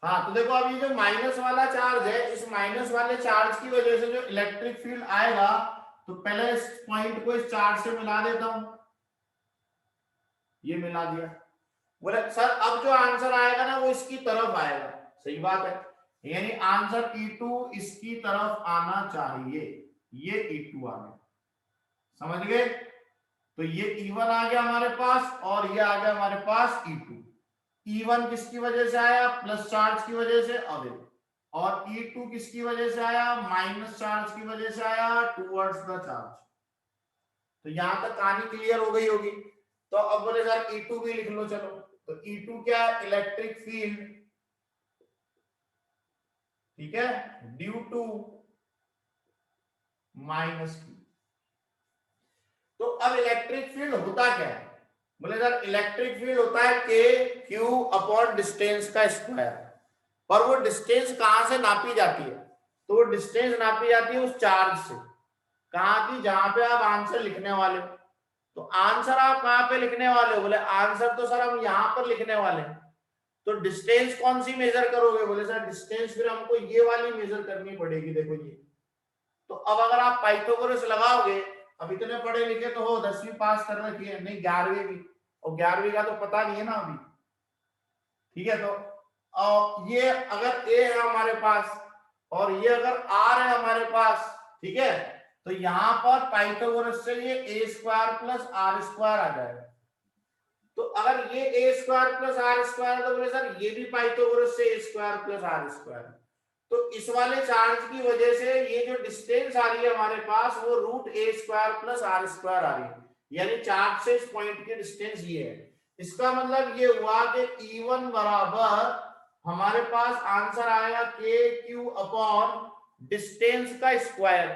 हाँ, तो देखो अब ये जो माइनस वाला चार्ज है, इस माइनस वाले चार्ज की वजह से जो इलेक्ट्रिक फील्ड आएगा, तो पहले इस पॉइंट को इस चार्ज से मिला देता हूं, ये मिला दिया। बोले सर अब जो आंसर आएगा ना वो इसकी तरफ आएगा, सही बात है, यानी आंसर E2 इसकी तरफ आना चाहिए, ये E2 आ गया, समझ गए। तो ये E1 आ गया हमारे पास और ये आ गया हमारे पास E2। E1 किसकी वजह से आया, प्लस चार्ज की वजह से अवे, और E2 किसकी वजह से आया, माइनस चार्ज की वजह से आया, टूवर्ड्स द चार्ज। तो यहां तक कहानी क्लियर हो गई होगी। तो अब बोले सर E2 भी लिख लो, चलो। तो E2 क्या है, इलेक्ट्रिक फील्ड, ठीक है, ड्यू टू माइनस Q। तो अब इलेक्ट्रिक फील्ड होता क्या है, बोले सर इलेक्ट्रिक फील्ड होता है K Q अपॉन डिस्टेंस का स्क्वायर। पर वो डिस्टेंस कहां से नापी जाती है, तो वो डिस्टेंस नापी जाती है उस चार्ज से, कहां की, जहां पे आप आंसर लिखने वाले हो। तो आंसर आप कहां पे लिखने वाले हो, बोले आंसर तो सर हम यहां पर लिखने वाले हैं। तो डिस्टेंस कौन सी मेजर करोगे, बोले सर डिस्टेंस फिर हमको ये वाली मेजर करनी पड़ेगी, देखो ये। तो अब अगर आप पाइथागोरस लगाओगे, अब इतने पढ़े लिखे तो हो, 10वीं पास कर रखी है, नहीं 11वीं भी, और 11वीं का तो पता नहीं है ना अभी, ठीक है। तो ये अगर ए है हमारे पास और ये अगर आर है हमारे पास, ठीक है, तो यहां पर पाइथागोरस से ये ए स्क्वायर प्लस आर स्क्वायर आ जाएगा। तो अगर ये ए स्क्वायर प्लस आर स्क्वायर, तो बोले सर ये भी पाइथागोरस से ए स्क्वायर प्लस आर स्क्वायर। तो इस वाले चार्ज की वजह से ये जो डिस्टेंस आ रही है हमारे पास, वो root a square plus r square आ रही है, यानी चार्ज से इस पॉइंट की डिस्टेंस ये है। इसका मतलब ये हुआ कि E1 बराबर हमारे पास आंसर आएगा के क्यू अपॉन डिस्टेंस का स्क्वायर।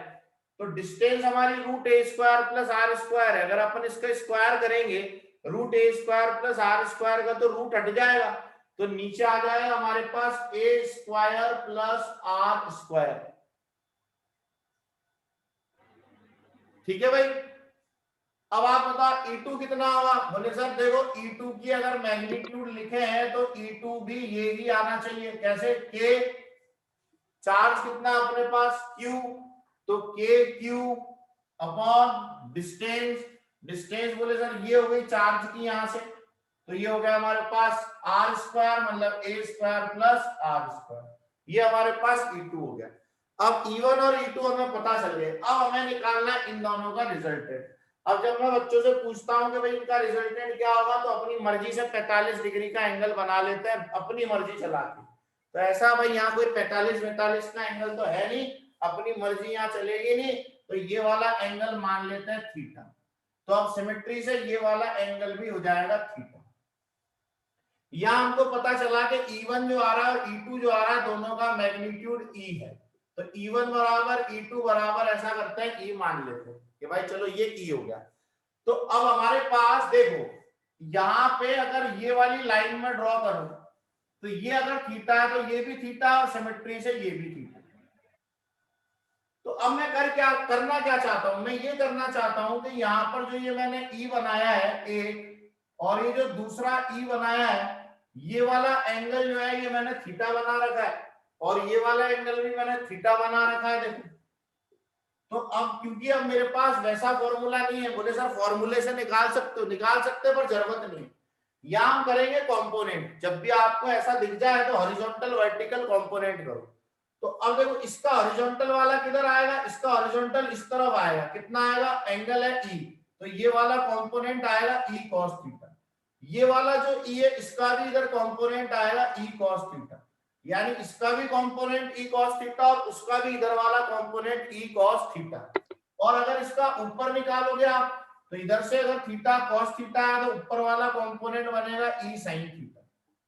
तो डिस्टेंस हमारी root a square plus r square है, अगर अपन इसका स्क्वायर करेंगे root a square plus r square का, तो रूट हट जाएगा, तो नीचे आ जाएगा हमारे पास ए स्क्वायर प्लस आर स्क्वायर। ठीक है भाई। अब आप बताओ E2 कितना होगा, बोले सर देखो E2 की अगर मैग्नीट्यूड लिखे हैं तो E2 भी ये ही आना चाहिए। कैसे, के चार्ज कितना अपने पास Q, तो के क्यू अपॉन डिस्टेंस, डिस्टेंस बोले सर ये हो गई चार्ज की यहां से, तो ये हो गया हमारे पास आर स्क्वायर, मतलब ए स्क्वायर प्लस आर स्क्वायर, ये हमारे पास E2 हो गया। अब E1 और E2 हमें पता चल गए, अब हमें निकालना है इन दोनों का रिजल्टेंट। अब जब मैं बच्चों से पूछता हूं कि भाई इनका रिजल्टेंट क्या होगा, तो अपनी मर्जी से 45 डिग्री का एंगल बना लेते हैं, अपनी मर्जी चला के। तो ऐसा भाई यहाँ कोई 45-45 का एंगल तो है नहीं, अपनी मर्जी यहाँ चलेगी नहीं, तो ये वाला एंगल मान लेते हैं थीटा। तो अब सिमेट्री से ये वाला एंगल भी हो जाएगा थीटा। यहां हमको पता चला कि E1 जो आ रहा है और E2 जो आ रहा है, दोनों का मैग्नीट्यूड E है। तो E1 बराबर E2 बराबर ऐसा करते हैं E मान लेते हैं कि भाई चलो ये E हो गया। तो अब हमारे पास देखो, यहां पे अगर ये वाली लाइन में ड्रॉ करूं, तो ये अगर थीटा है तो ये भी थीटा, और सिमेट्री से ये भी थीटा। तो अब मैं करना क्या चाहता हूं, मैं ये करना चाहता हूं कि यहां पर जो ये मैंने E बनाया है एक, और ये जो दूसरा E बनाया है, ये वाला एंगल जो है ये मैंने थीटा बना रखा है, और ये वाला एंगल भी मैंने थीटा बना रखा है, देखो। तो अब क्योंकि अब मेरे पास वैसा फॉर्मूला नहीं है, बोले सर फॉर्मूले से निकाल सकते हो, निकाल सकते पर जरूरत नहीं। या हम करेंगे कंपोनेंट, जब भी आपको ऐसा दिख जाए तो हॉरिजॉन्टल वर्टिकल कंपोनेंट करो। तो अब देखो इसका हॉरिजॉन्टल वाला किधर आएगा, इसका हॉरिजॉन्टल इस तरफ आएगा, कितना आएगा, एंगल है E, तो ये वाला कंपोनेंट आएगा E cos थीटा। ये वाला जो E है इसका भी इधर कंपोनेंट आएगा E cos थीटा, यानी इसका भी कंपोनेंट E cos थीटा और उसका भी इधर वाला कंपोनेंट E cos थीटा। और अगर इसका ऊपर निकालोगे आप, तो इधर से अगर थीटा cos थीटा है तो ऊपर वाला कंपोनेंट बनेगा E sin थीटा।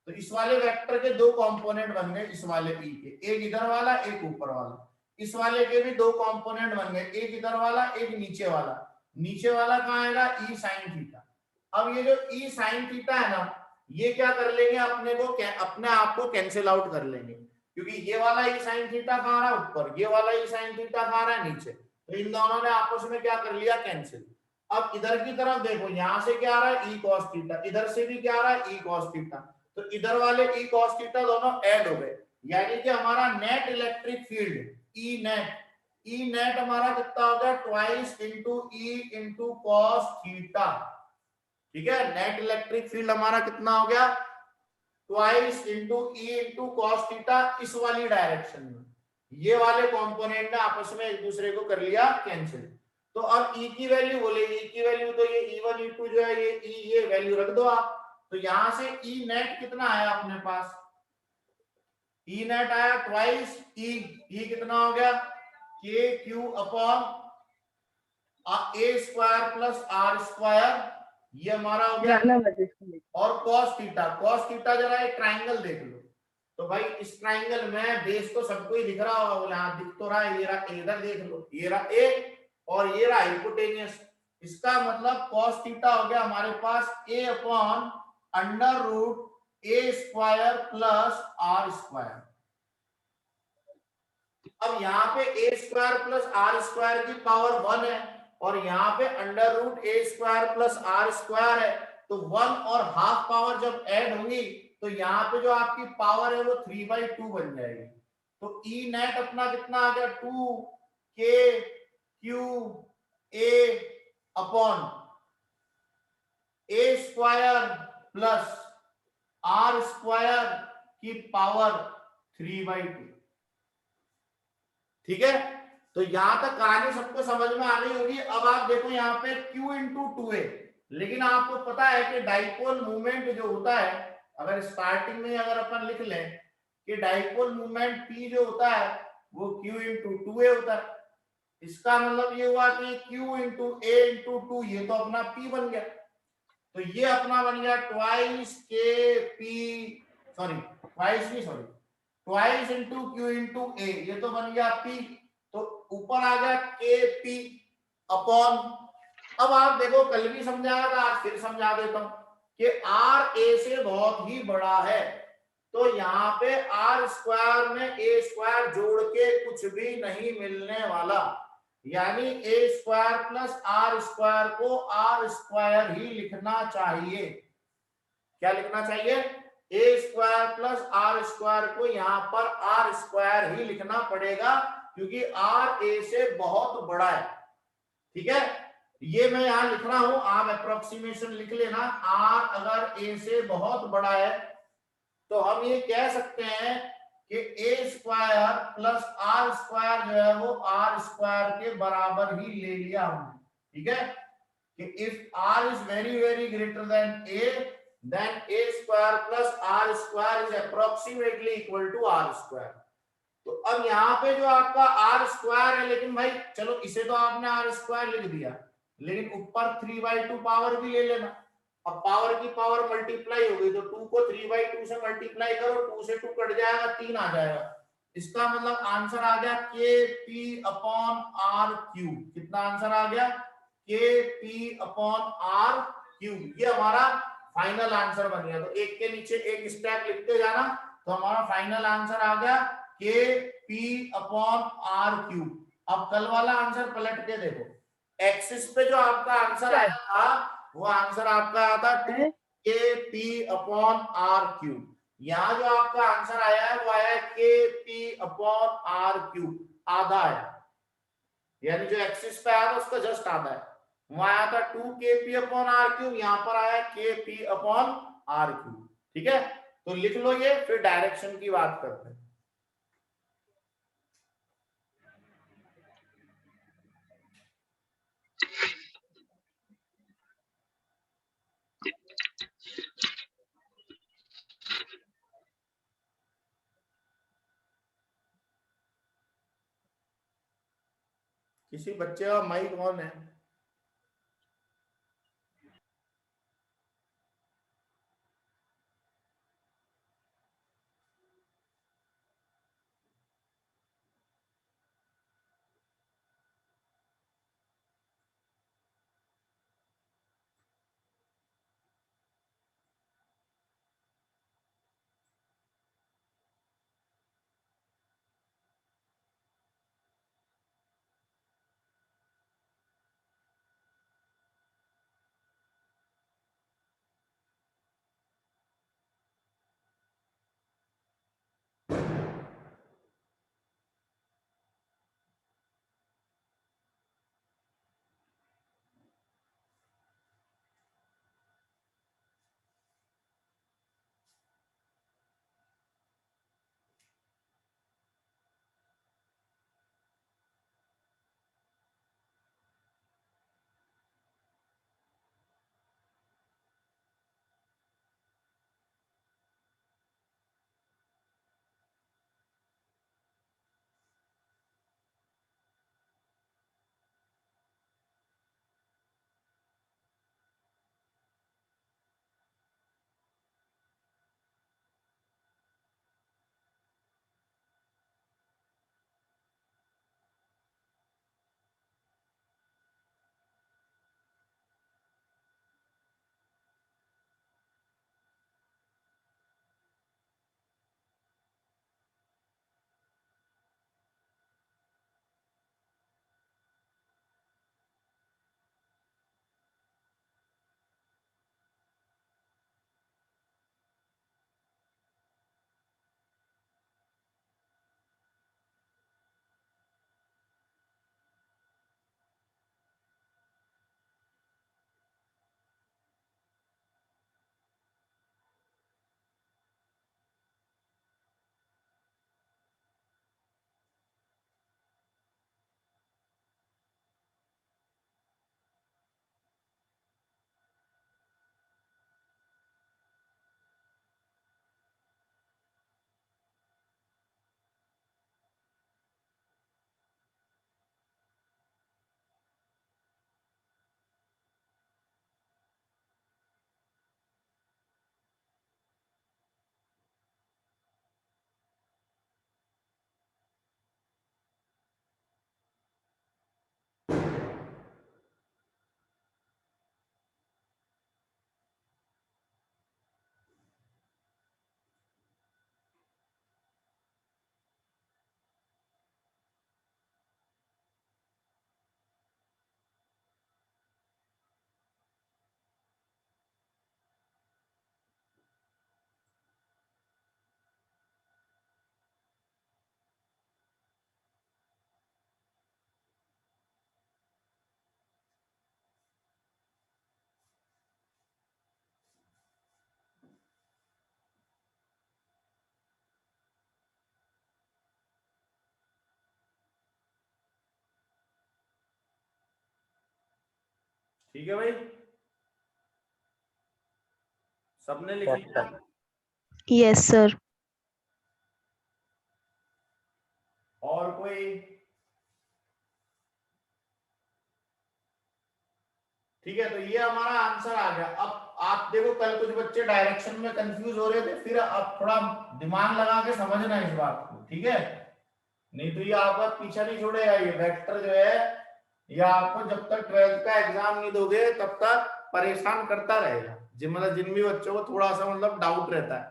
तो इस वाले वेक्टर के दो कंपोनेंट बन गए, इस वाले E के, एक इधर वाला एक ऊपर वाला। इस वाले के भी दो कंपोनेंट बन गए, एक इधर वाला एक नीचे वाला। नीचे वाला कहाँ आएगा, E sin थीटा। अब ये जो E sin थीटा है ना, ये क्या कर लेंगे, अपने आप को कैंसिल आउट कर लेंगे, क्योंकि ये वाला E sin थीटा कहाँ रहा ऊपर, ये वाला E sin थीटा कहाँ रहा नीचे, तो इन दोनों ने आपस में क्या कर लिया, कैंसिल। अब इधर की तरफ देखो, यहां से क्या आ रहा है E cos थीटा, इधर से भी क्या आ रहा है E cos थीटा। तो इधर वाले ई कॉस थीटा दोनों ऐड हो गए, यानी कि हमारा net electric field E net हमारा कितना हो गया, twice into E into cos theta. ठीक है, नेट इलेक्ट्रिक फील्ड हमारा कितना हो गया, twice into E into cos theta, इस वाली डायरेक्शन में। ये वाले कंपोनेंट ने आपस में एक दूसरे को कर लिया कैंसिल। तो अब ई की वैल्यू बोले, ई की वैल्यू तो ये ई1 ई2 जो है ये ई, ये वैल्यू रख दो आप। तो यहां से ई नेट कितना आया अपने पास, ई नेट आया ट्वाइस ई कितना हो गया, K q upon a square plus r square, ये हमारा हो गया। और कॉस थीटा जरा एक ट्राइंगल देख लो, तो भाई इस ट्राइंगल में बेस तो सबको ही दिख रहा होगा, बोले हाँ दिख तो रहा है, ये रहा, इधर देख लो, ये रहा ए और ये रहा हाइपोटेनियस। इसका मतलब कॉस थीटा हो गया हमारे पास a upon under root a square plus r square. अब यहाँ पे a square plus r square की पावर 1 है और यहाँ पे under root a square plus r square है, तो 1 और हाफ पावर जब ऐड होंगी तो यहाँ पे जो आपकी पावर है वो 3/2 बन जाएगी। तो ई नेट अपना कितना आ गया, 2 K q a upon a square plus r square की पावर 3/2। ठीक है, तो यहां तक कहानी सबको समझ में आ गई होगी। अब आप देखो यहाँ पे Q इंटू 2a, लेकिन आपको पता है कि डाइपोल मूवमेंट जो होता है, अगर स्टार्टिंग में अगर अपन लिख लें कि डाइपोल मूवमेंट P जो होता है वो Q इंटू 2a होता है, इसका मतलब ये हुआ कि Q इंटू a इंटू 2, ये तो अपना P बन गया। तो ये अपना बन गया ट्वाइस के p, twice into q into a, ये तो बन गया पी। तो ऊपर आ गया के पी अपॉन, अब आप देखो कल भी समझाया था, आज फिर समझा देता हूं कि आर ए से बहुत ही बड़ा है, तो यहाँ पे आर स्क्वायर में ए स्क्वायर जोड़ के कुछ भी नहीं मिलने वाला, यानी ए स्क्वायर प्लस आर स्क्वायर को आर स्क्वायर ही लिखना चाहिए। क्या लिखना चाहिए, ए स्क्वायर प्लस आर स्क्वायर को यहाँ पर आर स्क्वायर ही लिखना पड़ेगा, क्योंकि आर ए से बहुत बड़ा है। ठीक है, ये मैं यहां लिख रहा हूं, आप अप्रोक्सीमेशन लिख लेना। आर अगर ए से बहुत बड़ा है तो हम ये कह सकते हैं कि ए स्क्वायर प्लस आर स्क्वायर जो है वो आर स्क्वायर के बराबर ही ले लिया हमने। ठीक है, कि if r is very very greater than a, then a square plus r square is approximately equal to r square। तो अब यहाँ पे जो आपका r स्क्वायर है, लेकिन भाई चलो इसे तो आपने r स्क्वायर लिख दिया, लेकिन ऊपर 3/2 पावर भी ले लेना। अब पावर की पावर मल्टीप्लाई हो गई, तो 2 को 3/2 से मल्टीप्लाई करो, 2 से 2 कट जाएगा, 3 आ जाएगा। इसका मतलब आंसर आ गया के पी अपॉन आर क्यूब। कितना आंसर आ गया, के पी अपॉन आर क्यूब। ये हमारा फाइनल आंसर बन गया। तो एक के नीचे एक स्टेप लिखते जाना, तो हमारा फाइनल आंसर आ गया के पी अपॉन आर क्यूब। अब कल वाला आंसर पलट के देखो, एक्सिस पे जो आपका आंसर आया था वो आंसर आपका आया था 2 के पी अपॉन आर क्यूब। यहाँ जो आपका आंसर आया है वो आया है के पी अपॉन आर क्यूब, आधा है, यानी जो एक्सिस पे आया था उसका जस्ट आधा है। वहां आया था 2 के पी अपॉन आर क्यूब, यहाँ पर आया के पी अपॉन आर क्यूब। ठीक है, तो लिख लो ये, फिर डायरेक्शन की बात करते हैं। किसी बच्चे का माइक ऑन है? ठीक है भाई, सबने लिख लिया? Yes sir. और कोई? ठीक है, तो ये हमारा आंसर आ गया। अब आप देखो, कल कुछ बच्चे डायरेक्शन में कंफ्यूज हो रहे थे, फिर आप थोड़ा दिमाग लगा के समझना इस बात को, ठीक है? नहीं तो ये आपका पीछा नहीं छोड़ेगा। ये वेक्टर जो है, ये आपको जब तक 12th का एग्जाम नहीं दोगे तब तक परेशान करता रहेगा। मतलब जिन भी बच्चों को थोड़ा सा मतलब डाउट रहता है,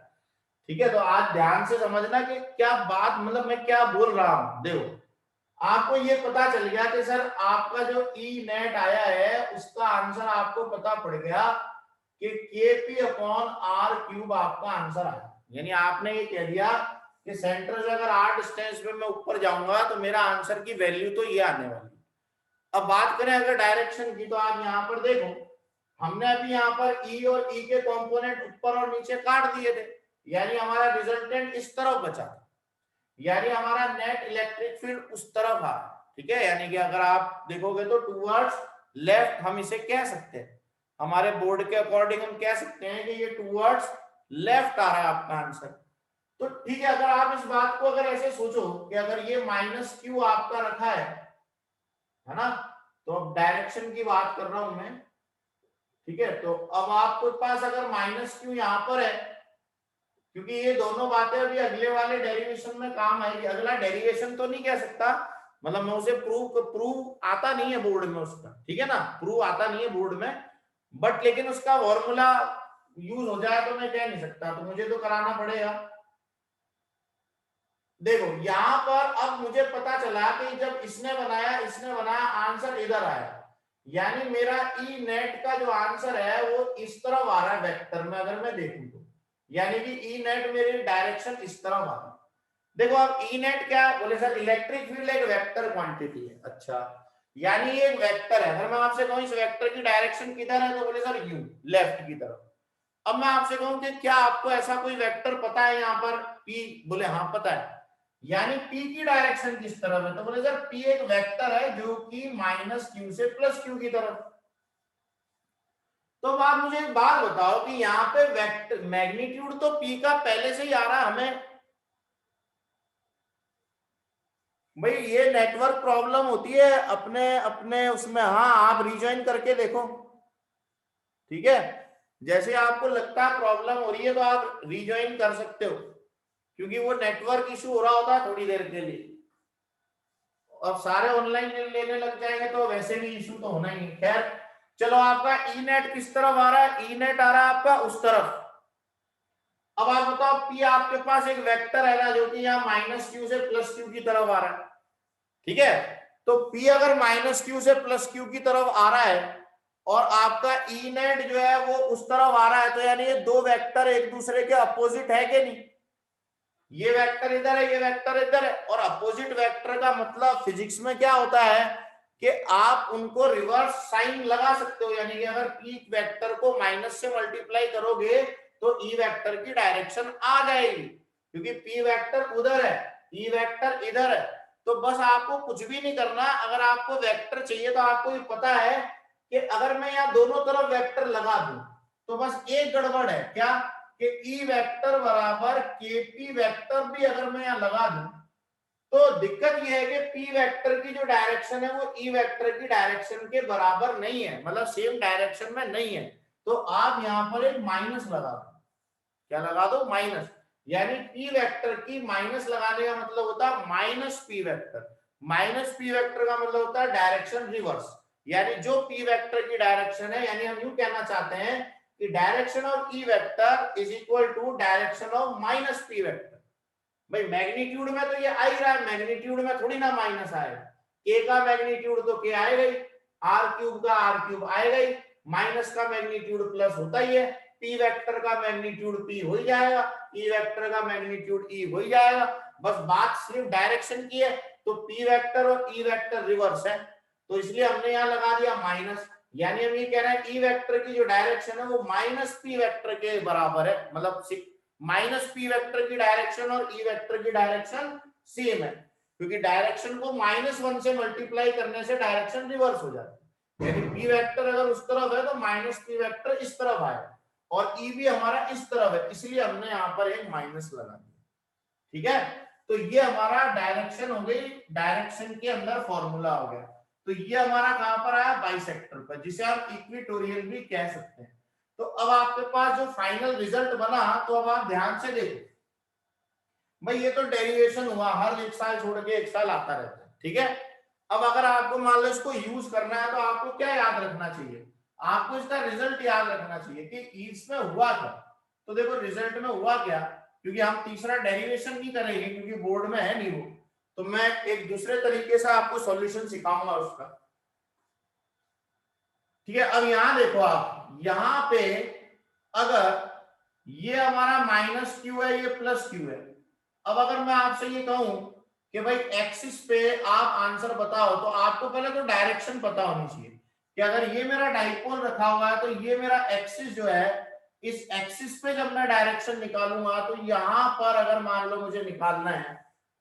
ठीक है? तो आज ध्यान से समझना कि क्या बात, मतलब मैं क्या बोल रहा हूं। देखो, आपको ये पता चल गया कि सर आपका जो ई नेट आया है उसका आंसर आपको पता पड़ गया कि KP/R³ आपका आंसर आया। यानी आपने ये कह दिया कि सेंटर से अगर r डिस्टेंस पे मैं ऊपर जाऊंगा तो मेरा आंसर की वैल्यू तो ये आने वाली। अब बात करें अगर डायरेक्शन की, तो आप यहाँ पर देखो, हमने अभी यहाँ पर ई और ई के कंपोनेंट ऊपर और नीचे काट दिए थे, यानी हमारा रिजल्टेंट इस तरफ बचा, यानी हमारा नेट इलेक्ट्रिक फील्ड उस तरफ आ, ठीक है? यानी कि अगर आप देखोगे तो टूवर्ड्स लेफ्ट हम इसे कह सकते हैं, हमारे बोर्ड के अकॉर्डिंग हम कह सकते हैं कि ये टूवर्ड्स लेफ्ट आ रहा है आपका आंसर। तो ठीक है, अगर आप इस बात को अगर ऐसे सोचो कि अगर ये -q आपका रखा है ना, तो अब डायरेक्शन की बात कर रहा हूं मैं, ठीक है? तो अब आपके पास अगर -q यहां पर है, क्योंकि ये दोनों बातें अभी अगले वाले डेरिवेशन में काम आएगी। अगला डेरिवेशन तो नहीं कह सकता, मतलब मैं उसे प्रूव आता नहीं है बोर्ड में उसका, ठीक है ना? प्रूव आता नहीं है बोर्ड में, बट लेकिन उसका फॉर्मूला यूज हो जाए तो मैं कह नहीं सकता, तो मुझे तो कराना पड़ेगा। देखो यहां पर अब मुझे पता चला कि जब इसने बनाया आंसर इधर आया, यानी मेरा ई नेट का जो आंसर है वो इस तरफ आ रहा है वेक्टर में, अगर मैं देखूं तो, यानी कि ई नेट मेरी डायरेक्शन इस तरफ आ रहा है। देखो अब ई नेट क्या है, बोले सर इलेक्ट्रिक फील्ड एक वेक्टर क्वांटिटी है। अच्छा, यानी ये एक वेक्टर है। अगर मैं आपसे कहूं इस वेक्टर की डायरेक्शन किधर है, तो बोले सर यू, लेफ्ट की तरफ। अब मैं आपसे कहूं कि क्या आपको ऐसा कोई वेक्टर पता है यहाँ पर पी, बोले हाँ पता है, यानी पी की डायरेक्शन किस तरफ है, तो बोले सर पी एक वेक्टर है जो कि -q से +q की तरफ। तो अब आप मुझे एक बात बताओ कि यहाँ पे वेक्टर मैग्नीट्यूड तो पी का पहले से ही आ रहा है हमें। भाई ये नेटवर्क प्रॉब्लम होती है अपने अपने उसमें, हाँ आप रिजॉइन करके देखो, ठीक है? जैसे आपको लगता है प्रॉब्लम हो रही है तो आप रिजॉइन कर सकते हो, क्योंकि वो नेटवर्क इशू हो रहा होता है थोड़ी देर के लिए। अब सारे ऑनलाइन लेने लग जाएंगे तो वैसे भी इशू तो होना ही है। खैर चलो, आपका ई नेट किस तरफ आ रहा है? ई नेट आ रहा है आपका उस तरफ। अब आप बताओ, पी आपके पास एक वेक्टर है ना, जो कि यहाँ -q से +q की तरफ आ रहा है, ठीक है? तो P अगर -q से +q की तरफ आ रहा है और आपका ई नेट जो है वो उस तरफ आ रहा है, तो यानी ये दो वेक्टर एक दूसरे के अपोजिट है कि नहीं? ये वेक्टर इधर है, ये वेक्टर इधर है, और अपोजिट वेक्टर का मतलब फिजिक्स में क्या होता है कि आप उनको रिवर्स साइन लगा सकते हो। यानी कि अगर पी वेक्टर को माइनस से मल्टीप्लाई करोगे तो ई वेक्टर की डायरेक्शन आ जाएगी, क्योंकि पी वेक्टर उधर है, ई वेक्टर इधर है। तो बस आपको कुछ भी नहीं करना। अगर आपको वेक्टर चाहिए तो आपको ये पता है कि अगर मैं यहाँ दोनों तरफ वेक्टर लगा दूं तो बस एक गड़बड़ है, क्या कि ई वेक्टर बराबर केपी वेक्टर भी अगर मैं यहाँ लगा दूं तो दिक्कत यह है कि पी वेक्टर की जो डायरेक्शन है वो ई वेक्टर की डायरेक्शन के बराबर नहीं है, मतलब सेम डायरेक्शन में नहीं है। तो आप यहाँ पर एक माइनस लगा दो। क्या लगा दो? माइनस। यानी पी वेक्टर की माइनस लगाने का मतलब होता है minus P vector. Minus P vector का मतलब होता है डायरेक्शन रिवर्स, यानी जो पी वेक्टर की डायरेक्शन है, यानी हम यूं कहना चाहते हैं कि direction of E vector is equal to direction of minus P vector. भाई मैग्नीट्यूड में तो ये आ ही रहा है, मैग्नीट्यूड में थोड़ी ना माइनस आएगा। के का मैग्नीट्यूड तो के आएगा ही, r³ का r³ आएगा ही, माइनस का मैग्नीट्यूड प्लस होता ही है, p वेक्टर का मैग्नीट्यूड p हो ही जाएगा, e वेक्टर का मैग्नीट्यूड e हो ही जाएगा। बस बात सिर्फ डायरेक्शन की है, तो p वेक्टर और e वेक्टर रिवर्स है, तो इसलिए हमने यहाँ लगा दिया माइनस। यानी हम ये कह रहे हैं e वेक्टर की जो डायरेक्शन है वो माइनस p वेक्टर के बराबर है, मतलब माइनस पी वेक्टर की डायरेक्शन और ई वेक्टर की डायरेक्शन सेम है, क्योंकि डायरेक्शन को -1 से मल्टीप्लाई करने से डायरेक्शन रिवर्स हो जाती है। यानी पी वेक्टर अगर उस तरफ है तो माइनस पी वेक्टर इस तरफ आएगा, और ई भी हमारा इस तरफ है, इसलिए हमने यहाँ पर एक माइनस लगा दिया। ठीक है, तो ये हमारा डायरेक्शन हो गई, डायरेक्शन के अंदर फॉर्मूला हो गया। तो ये हमारा कहां पर आया, बाइसेक्टर पर, जिसे आप इक्वेटोरियल भी कह सकते हैं। तो अब आपके पास जो फाइनल रिजल्ट बना, तो अब आप ध्यान से देखो भाई, ये तो डेरिवेशन हुआ, हर एक साल छोड़ के एक साल आता रहता है। ठीक है, अब अगर आपको मान लो इसको यूज करना है, तो आपको क्या याद रखना चाहिए, आपको इसका रिजल्ट याद रखना चाहिए कि इसमें हुआ क्या। तो देखो रिजल्ट में हुआ क्या, क्योंकि हम तीसरा डेरिवेशन नहीं करेंगे क्योंकि बोर्ड में है नहीं वो, तो मैं एक दूसरे तरीके से आपको सॉल्यूशन सिखाऊंगा उसका। ठीक है, अब यहां देखो आप, यहां पे अगर ये हमारा माइनस क्यू है, ये प्लस क्यू है। अब अगर मैं आपसे ये कहूं कि भाई एक्सिस पे आप आंसर बताओ, तो आपको पहले तो डायरेक्शन पता होनी चाहिए कि अगर ये मेरा डाइपोल रखा हुआ है, तो ये मेरा एक्सिस जो है, इस एक्सिस पे जब मैं डायरेक्शन निकालूंगा, तो यहां पर अगर मान लो मुझे निकालना है,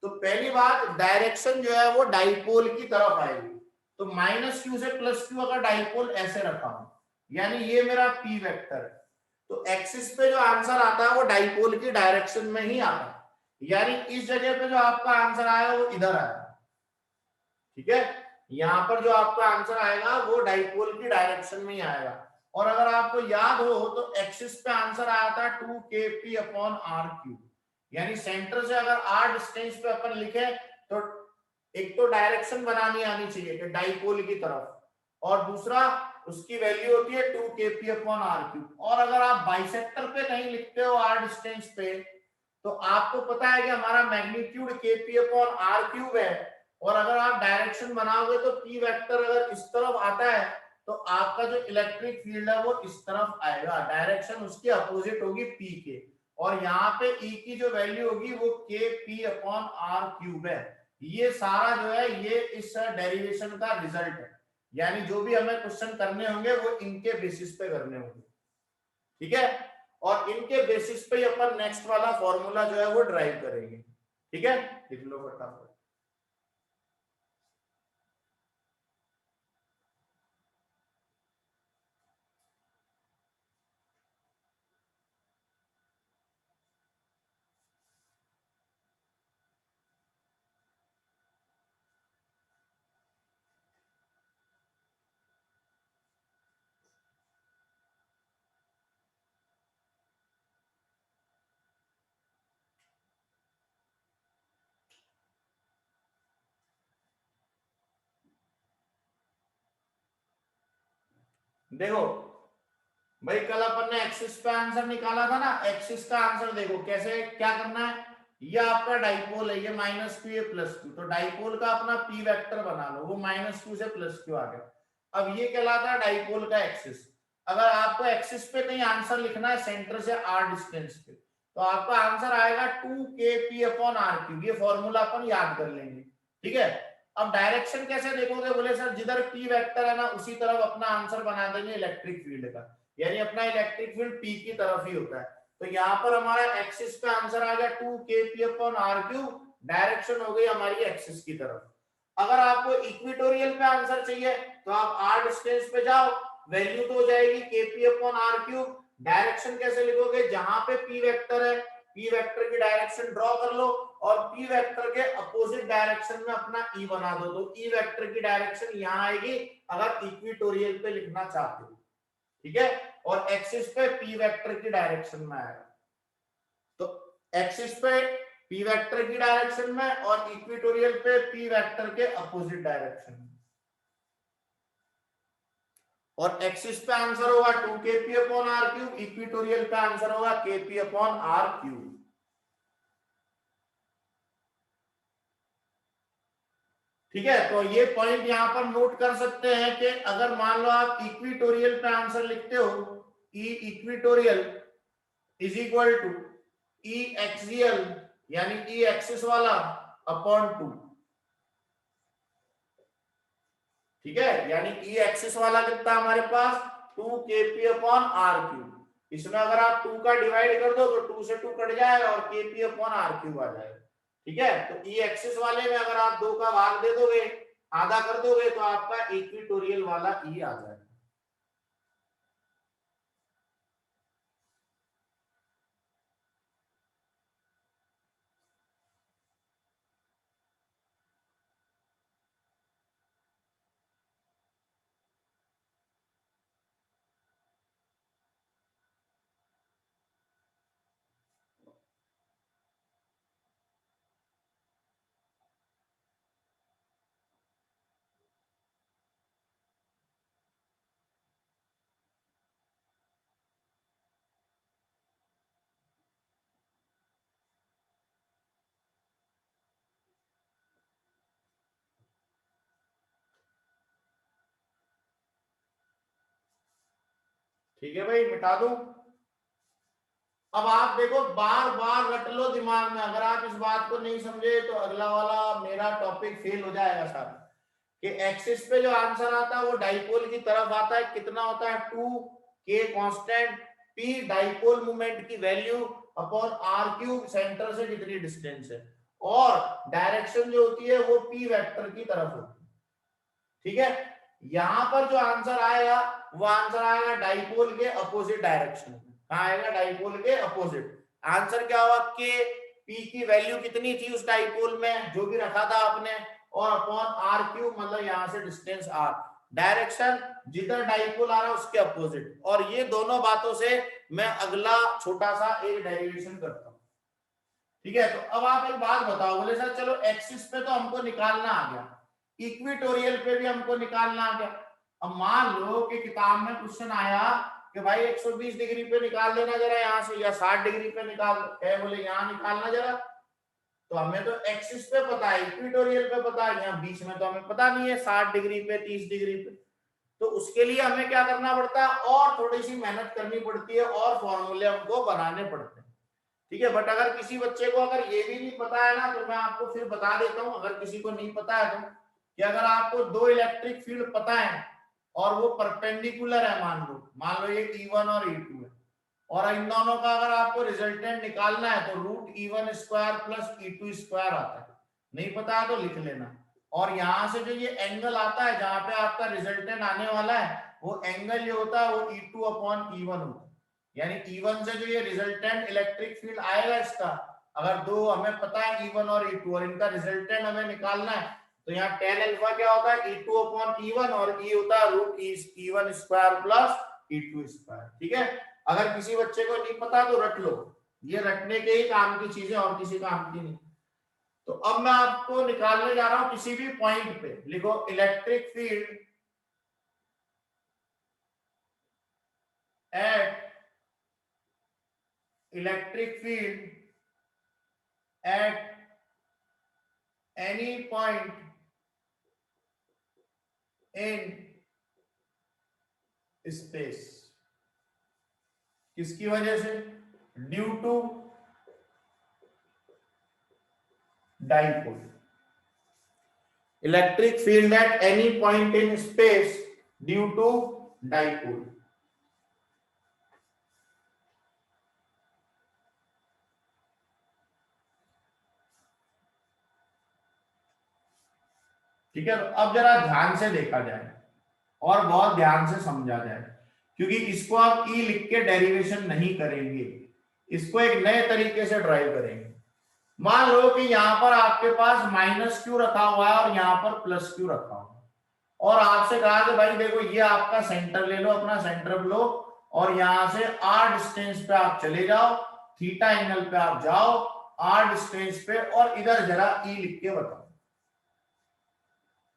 तो पहली बात डायरेक्शन जो है वो डाइपोल की तरफ आएगी। तो माइनस क्यू से प्लस क्यू अगर डाइपोल ऐसे रखा हूं, यानी ये मेरा पी वेक्टर है, तो एक्सिस पे जो आंसर आता है वो डाइपोल की डायरेक्शन में ही आता है, यानी इस जगह पे जो आपका आंसर आएगा वो इधर आएगा। ठीक है, यहां पर जो आपका आंसर आएगा वो डाइपोल की डायरेक्शन में ही आएगा। और अगर आपको याद हो तो एक्सिस पे आंसर आया था 2kp/r³, यानी सेंटर से अगर r डिस्टेंस पे अपन लिखे, तो एक तो डायरेक्शन बनानी आनी चाहिए कि डाइपोल की तरफ, और दूसरा उसकी वैल्यू होती है 2kp/r³। और अगर आप बाइसेक्टर पे कहीं लिखते हो r डिस्टेंस पे, तो आपको पता है कि हमारा मैग्नीट्यूड kp/r³ है, और अगर आप डायरेक्शन बनाओगे तो p वेक्टर अगर इस तरफ आता है, तो आपका जो इलेक्ट्रिक फील्ड है वो इस तरफ आएगा, डायरेक्शन उसकी अपोजिट होगी p के, और यहाँ पे E की जो वैल्यू होगी वो kp/r³ है। ये सारा जो है ये इस डेरिवेशन का रिजल्ट है, यानी जो भी हमें क्वेश्चन करने होंगे वो इनके बेसिस पे करने होंगे। ठीक है, और इनके बेसिस पे अपन नेक्स्ट वाला फॉर्मूला जो है वो ड्राइव करेंगे। ठीक है, लिख लो फटाफट। देखो भाई, कल अपन ने एक्सिस पे आंसर निकाला था ना, एक्सिस का आंसर देखो कैसे, क्या करना है, ये आपका डाइपोल है, ये माइनस क्यू, ये प्लस क्यू, तो डाइपोल का अपना पी वेक्टर बना लो, वो माइनस क्यू से प्लस क्यू आ गया। अब ये कहलाता है डाइपोल का एक्सिस। अगर आपको एक्सिस पे कहीं आंसर लिखना है सेंटर से r डिस्टेंस पे, तो आपका आंसर आएगा 2kp/r³। ये फॉर्मूला अपन याद कर लेंगे। ठीक है, अब डायरेक्शन कैसे देखोगे, बोले सर जिधर p वेक्टर है ना उसी तरफ अपना आंसर बना देंगे इलेक्ट्रिक फील्ड का, यानी अपना इलेक्ट्रिक फील्ड p की तरफ ही होता है। तो यहाँ पर हमारा एक्सिस पे आंसर आ गया 2kp/r³, डायरेक्शन हो गई हमारी एक्सिस की तरफ। अगर आपको इक्वेटोरियल पे आंसर चाहिए, तो आप r डिस्टेंस पे जाओ, वैल्यू तो हो जाएगी kp/r³। डायरेक्शन कैसे लिखोगे, जहां पे p वेक्टर है, p वेक्टर की डायरेक्शन ड्रॉ कर लो, और p वेक्टर के अपोजिट डायरेक्शन में अपना e बना दो, तो e वेक्टर की डायरेक्शन यहाँ आएगी अगर इक्वेटोरियल पे लिखना चाहते हो। ठीक है, और एक्सिस पे p वेक्टर की डायरेक्शन में आएगा, तो एक्सिस पे p वेक्टर की डायरेक्शन में और इक्वेटोरियल पे p वेक्टर के अपोजिट डायरेक्शन में। और एक्सिस पे आंसर होगा 2kp/r³, इक्वेटोरियल पे आंसर होगा kp/r³। ठीक है, तो ये पॉइंट यहां पर नोट कर सकते हैं कि अगर मान लो आप इक्वेटोरियल पे आंसर लिखते हो, e equatorial is equal to e axial, यानी ई एक्सिस वाला अपॉन 2। ठीक है, यानी ई एक्सिस वाला कितना हमारे पास 2kp/r³। इसमें अगर आप 2 का डिवाइड कर दो तो 2 से 2 कट जाएगा और kp/r³ आ जाएगा। ठीक है, तो ई एक्सिस वाले में अगर आप 2 का भाग दे दोगे आधा कर दोगे तो आपका इक्विटोरियल वाला ई आ जाएगा। ठीक है भाई, मिटा दूं। अब आप देखो, बार बार रट लो दिमाग में, अगर आप इस बात को नहीं समझे तो अगला वाला मेरा टॉपिक फेल हो जाएगा सर। कि एक्सिस पे जो आंसर आता है वो डाइपोल की तरफ आता है, कितना होता है 2k constant, p dipole moment की value upon r cube, center से जितनी डिस्टेंस है, और डायरेक्शन जो होती है वो p वेक्टर की तरफ होती है। ठीक है, यहां पर जो आंसर आएगा वो आंसर आएगा डाइपोल के अपोजिट डायरेक्शन में। कहां आएगा? डाइपोल के अपोजिट। आंसर क्या हुआ? के पी की वैल्यू कितनी थी उस डाइपोल में, जो भी रखा था आपने, और अपॉन आर क्यूब, मतलब यहां से डिस्टेंस आर, डायरेक्शन जिधर डाइपोल आ रहा है उसके अपोजिट। और ये दोनों बातों से मैं अगला छोटा सा एक डेरिवेशन करता हूं। ठीक है, तो अब आप एक बात बताओ, बोले सर चलो एक्सिस पे तो हमको निकालना आ गया, इक्विटोरियल पे भी हमको निकालना आ गया। अब मान लो कि किताब में क्वेश्चन आया कि भाई 120 डिग्री पे निकाल लेना जरा यहाँ से, या 60 डिग्री पे निकाल लो, क्या बोले यहाँ निकालना जरा। तो हमें तो एक्सिस पे पता है, इक्विटोरियल पे पता है, यहाँ बीच में तो हमें पता नहीं है 60 डिग्री पे 30 डिग्री पे। तो उसके लिए हमें क्या करना पड़ता है, और थोड़ी सी मेहनत करनी पड़ती है, और फॉर्मूले हमको बनाने पड़ते हैं। ठीक है, बट अगर किसी बच्चे को अगर ये भी नहीं पता है ना, तो मैं आपको फिर बता देता हूँ, अगर किसी को नहीं पता है तो, कि अगर आपको दो इलेक्ट्रिक फील्ड पता है और वो परपेंडिकुलर है, मान लो ये E1 और E2 है, और इन दोनों का अगर आपको रिजल्टेंट निकालना है तो root E1 square plus E2 square आता है। नहीं पता है तो लिख लेना। और यहां से जो ये एंगल आता है जहां पे आपका रिजल्टेंट आने वाला है, वो एंगल ये होता है वो E2 अपॉन E1 होता है। यानी E1 से जो ये रिजल्टेंट इलेक्ट्रिक फील्ड आएगा इसका, अगर दो हमें पता है E1 और E2 और इनका रिजल्टेंट हमें निकालना है, तो यहाँ tan अल्फा क्या होता है E2 अपॉन E1, और E होता है root E1 square plus E2 square. ठीक है, अगर किसी बच्चे को नहीं पता तो रट लो, ये रटने के ही काम की चीजें और किसी काम की नहीं। तो अब मैं आपको निकालने जा रहा हूं किसी भी पॉइंट पे, लिखो electric field at electric field at any point in space. किसकी वजह से? Due to dipole. Electric field at any point in space due to dipole. ठीक है, तो अब जरा ध्यान से देखा जाए और बहुत ध्यान से समझा जाए, क्योंकि इसको आप ई लिख के डेरिवेशन नहीं करेंगे, इसको एक नए तरीके से ड्राइव करेंगे। मान लो कि यहां पर आपके पास माइनस क्यू रखा हुआ है और यहां पर प्लस क्यू रखा हुआ है, और आपसे कहा कि भाई देखो ये आपका सेंटर ले लो, अपना सेंटर लो, और यहां से आर डिस्टेंस पे आप चले जाओ, थीटा एंगल पे आप जाओ आर डिस्टेंस पे, और इधर जरा ई लिख के बताओ।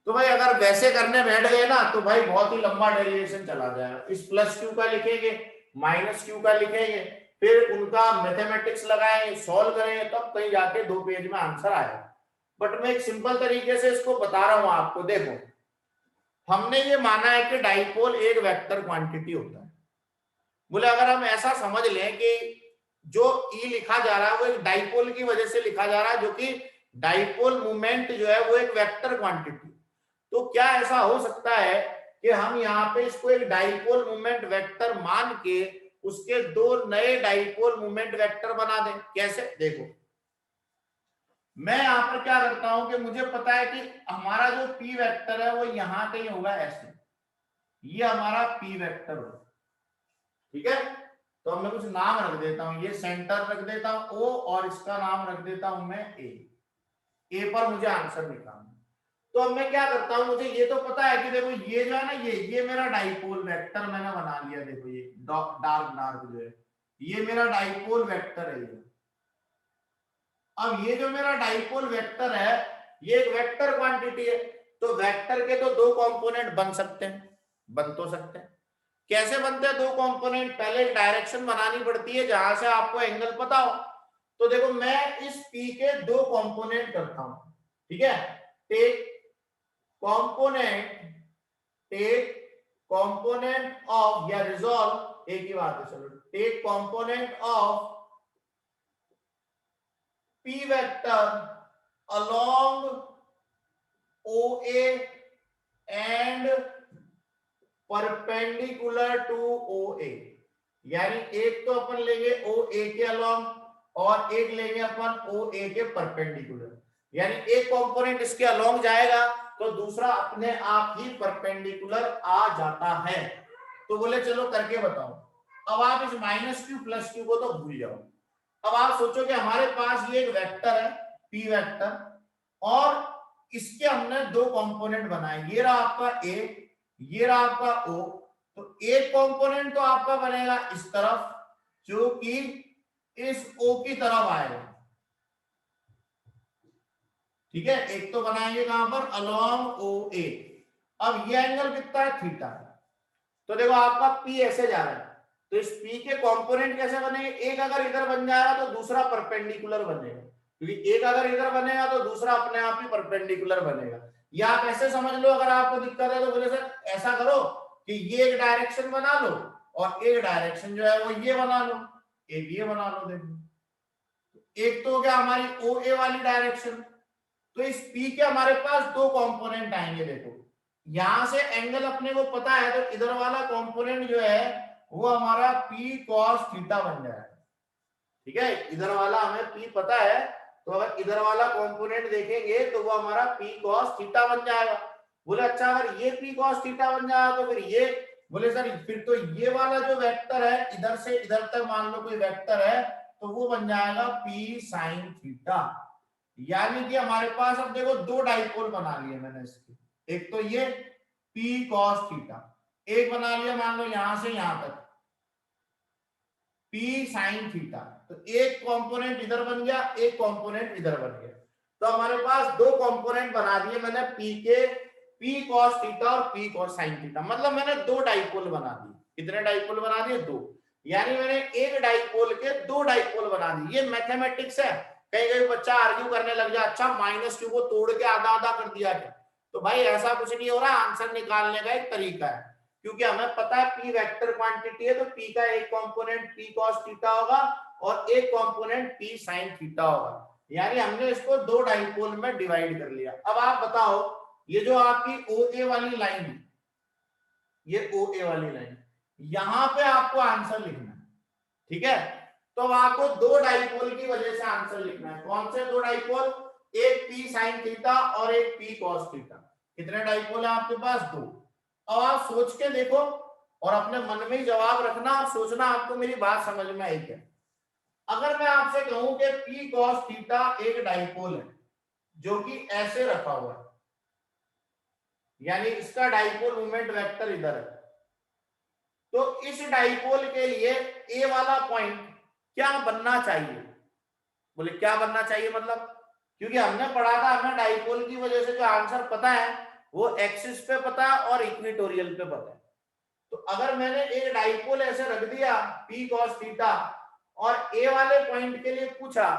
तो भाई अगर वैसे करने बैठ गए ना तो भाई बहुत ही लंबा डेरिवेशन चला जाएगा। इस प्लस क्यू का लिखेंगे, माइनस क्यू का लिखेंगे, फिर उनका मैथमेटिक्स लगाएंगे, सॉल्व करेंगे, तब कहीं जाके 2 पेज में आंसर आएगा। बट मैं एक सिंपल तरीके से इसको बता रहा हूं आपको। देखो, हमने ये माना है कि डाइपोल एक वेक्टर क्वांटिटी होता है। बोले अगर हम ऐसा समझ लें कि जो ई लिखा जा रहा है वो एक डाइपोल की वजह से लिखा जा रहा है, जो कि डाइपोल मोमेंट जो है वो एक वेक्टर क्वांटिटी, तो क्या ऐसा हो सकता है कि हम यहाँ पे इसको एक डाइपोल मोमेंट वेक्टर मान के उसके दो नए डाइपोल मोमेंट वेक्टर बना दें? कैसे? देखो, मैं यहाँ पर क्या करता हूं कि मुझे पता है कि हमारा जो पी वेक्टर है वो यहां कहीं होगा ऐसे, ये हमारा पी वेक्टर होगा, ठीक है। तो अब मैं कुछ नाम रख देता हूं, ये सेंटर रख देता हूं ओ, और इसका नाम रख देता हूं मैं ए पर मुझे आंसर निकालना। तो अब मैं क्या करता हूं, मुझे ये तो पता है कि देखो ये जो है ना, ये मेरा डाइपोल वेक्टर मैंने बना लिया, देखो ये डार्क डार्क जो है ये मेरा डाइपोल वेक्टर है ये। अब ये जो मेरा डाइपोल वेक्टर है ये एक वेक्टर क्वांटिटी है, तो वेक्टर के तो दो कंपोनेंट बन सकते हैं, बन तो सकते हैं। कैसे बनते हैं दो कंपोनेंट, पहले एक डायरेक्शन बनानी पड़ती है जहां से आपको एंगल पता हो। तो देखो मैं इस P के दो कंपोनेंट करता हूं, ठीक है। Take component, take component of, या रिजॉल्व एक ही बात है, चलो take component of P vector along OA and perpendicular to OA। यानी एक तो अपन लेंगे OA के along और एक लेंगे अपन OA के परपेंडिकुलर, यानी एक कंपोनेंट इसके along जाएगा तो दूसरा अपने आप ही परपेंडिकुलर आ जाता है। तो बोले चलो करके बताओ। अब आप इस -q + q को तो भूल जाओ। अब आप सोचो कि हमारे पास ये एक वेक्टर है P वेक्टर, और इसके हमने दो कंपोनेंट बनाए, ये रहा आपका A, ये रहा आपका O। तो एक कंपोनेंट तो आपका बनेगा इस तरफ जो कि इस O की तरफ आएगा, ठीक है। एक तो बनाएंगे कहां पर, अलोंग OA। अब ये एंगल कितना है, थीटा। तो देखो आपका P ऐसे जा रहा है, तो इस P के कंपोनेंट कैसे बनेंगे, एक अगर इधर बन जाएगा तो दूसरा परपेंडिकुलर बनेगा, क्योंकि एक अगर इधर बनेगा तो दूसरा अपने आप ही परपेंडिकुलर बनेगा। या आप ऐसे समझ लो, अगर आपको दिक्कत है तो बोले सर ऐसा करो कि ये एक डायरेक्शन बना लो और एक डायरेक्शन जो है वो ये बना लो, एक ये बना लो। देखो एक तो हो गया हमारी OA वाली डायरेक्शन। तो इस P के हमारे पास दो कंपोनेंट आएंगे, देखो यहां से एंगल अपने को पता है, तो इधर वाला कंपोनेंट जो है वो हमारा P cos थीटा बन जाएगा, ठीक है। इधर वाला हमें P पता है, तो अगर इधर वाला कंपोनेंट देखेंगे तो वो हमारा P cos थीटा बन जाएगा। बोले अच्छा अगर ये P cos थीटा बन जाएगा तो फिर ये, बोले सर फिर तो ये वाला जो वेक्टर है इधर से इधर तक मान लो कोई वेक्टर है तो वो बन जाएगा P sin थीटा। यानी कि हमारे पास अब देखो दो डाइपोल बना लिए मैंने इसके, एक तो ये P cos थीटा, एक बना लिया मान लो यहां से यहां तक P sin थीटा। तो एक कंपोनेंट इधर बन गया, एक कंपोनेंट इधर बन गया। तो हमारे पास दो कंपोनेंट बना दिए मैंने P के, P cos थीटा और P cos sin थीटा। मतलब मैंने दो डाइपोल बना दिए। कितने डाइपोल बना दिए, दो। यानी मैंने एक डाइपोल के दो डाइपोल बना दिए। ये मैथमेटिक्स है। कहीं कहीं बच्चा आर्ग्यू करने लग जाए, अच्छा -q को तोड़ के आधा आधा कर दिया क्या। तो भाई ऐसा कुछ नहीं हो रहा, आंसर निकालने का एक तरीका है। क्योंकि हमें पता है P वेक्टर क्वांटिटी है, तो P का एक कंपोनेंट P cos थीटा होगा और एक कंपोनेंट P sin थीटा होगा। यानी हमने इसको दो डाइपोल में डिवाइड कर लिया। अब आप बताओ, ये जो आपकी OA वाली लाइन है, ये OA वाली लाइन, यहां पे आपको आंसर लिखना है, ठीक है। तो आपको दो डाइपोल की वजह से आंसर लिखना है। कौन से दो डाइपोल, एक P sin थीटा और एक P cos थीटा। कितने डाइपोल है आपके पास, दो। अब आप सोच के देखो और अपने मन में ही जवाब रखना और सोचना आपको मेरी बात समझ में आई क्या। अगर मैं आपसे कहूं कि P cos थीटा एक डाइपोल है जो कि ऐसे रखा हुआ है, यानी इसका डाइपोल मोमेंट वेक्टर इधर है, तो इस डाइपोल के लिए ए वाला पॉइंट क्या बनना चाहिए। बोले क्या बनना चाहिए मतलब, क्योंकि हमने पढ़ा था, हमें डाइपोल की वजह से जो आंसर पता है वो एक्सिस पे पता है और इक्वेटोरियल पे पता है। तो अगर मैंने एक डाइपोल ऐसे रख दिया P cos थीटा और ए वाले पॉइंट के लिए पूछा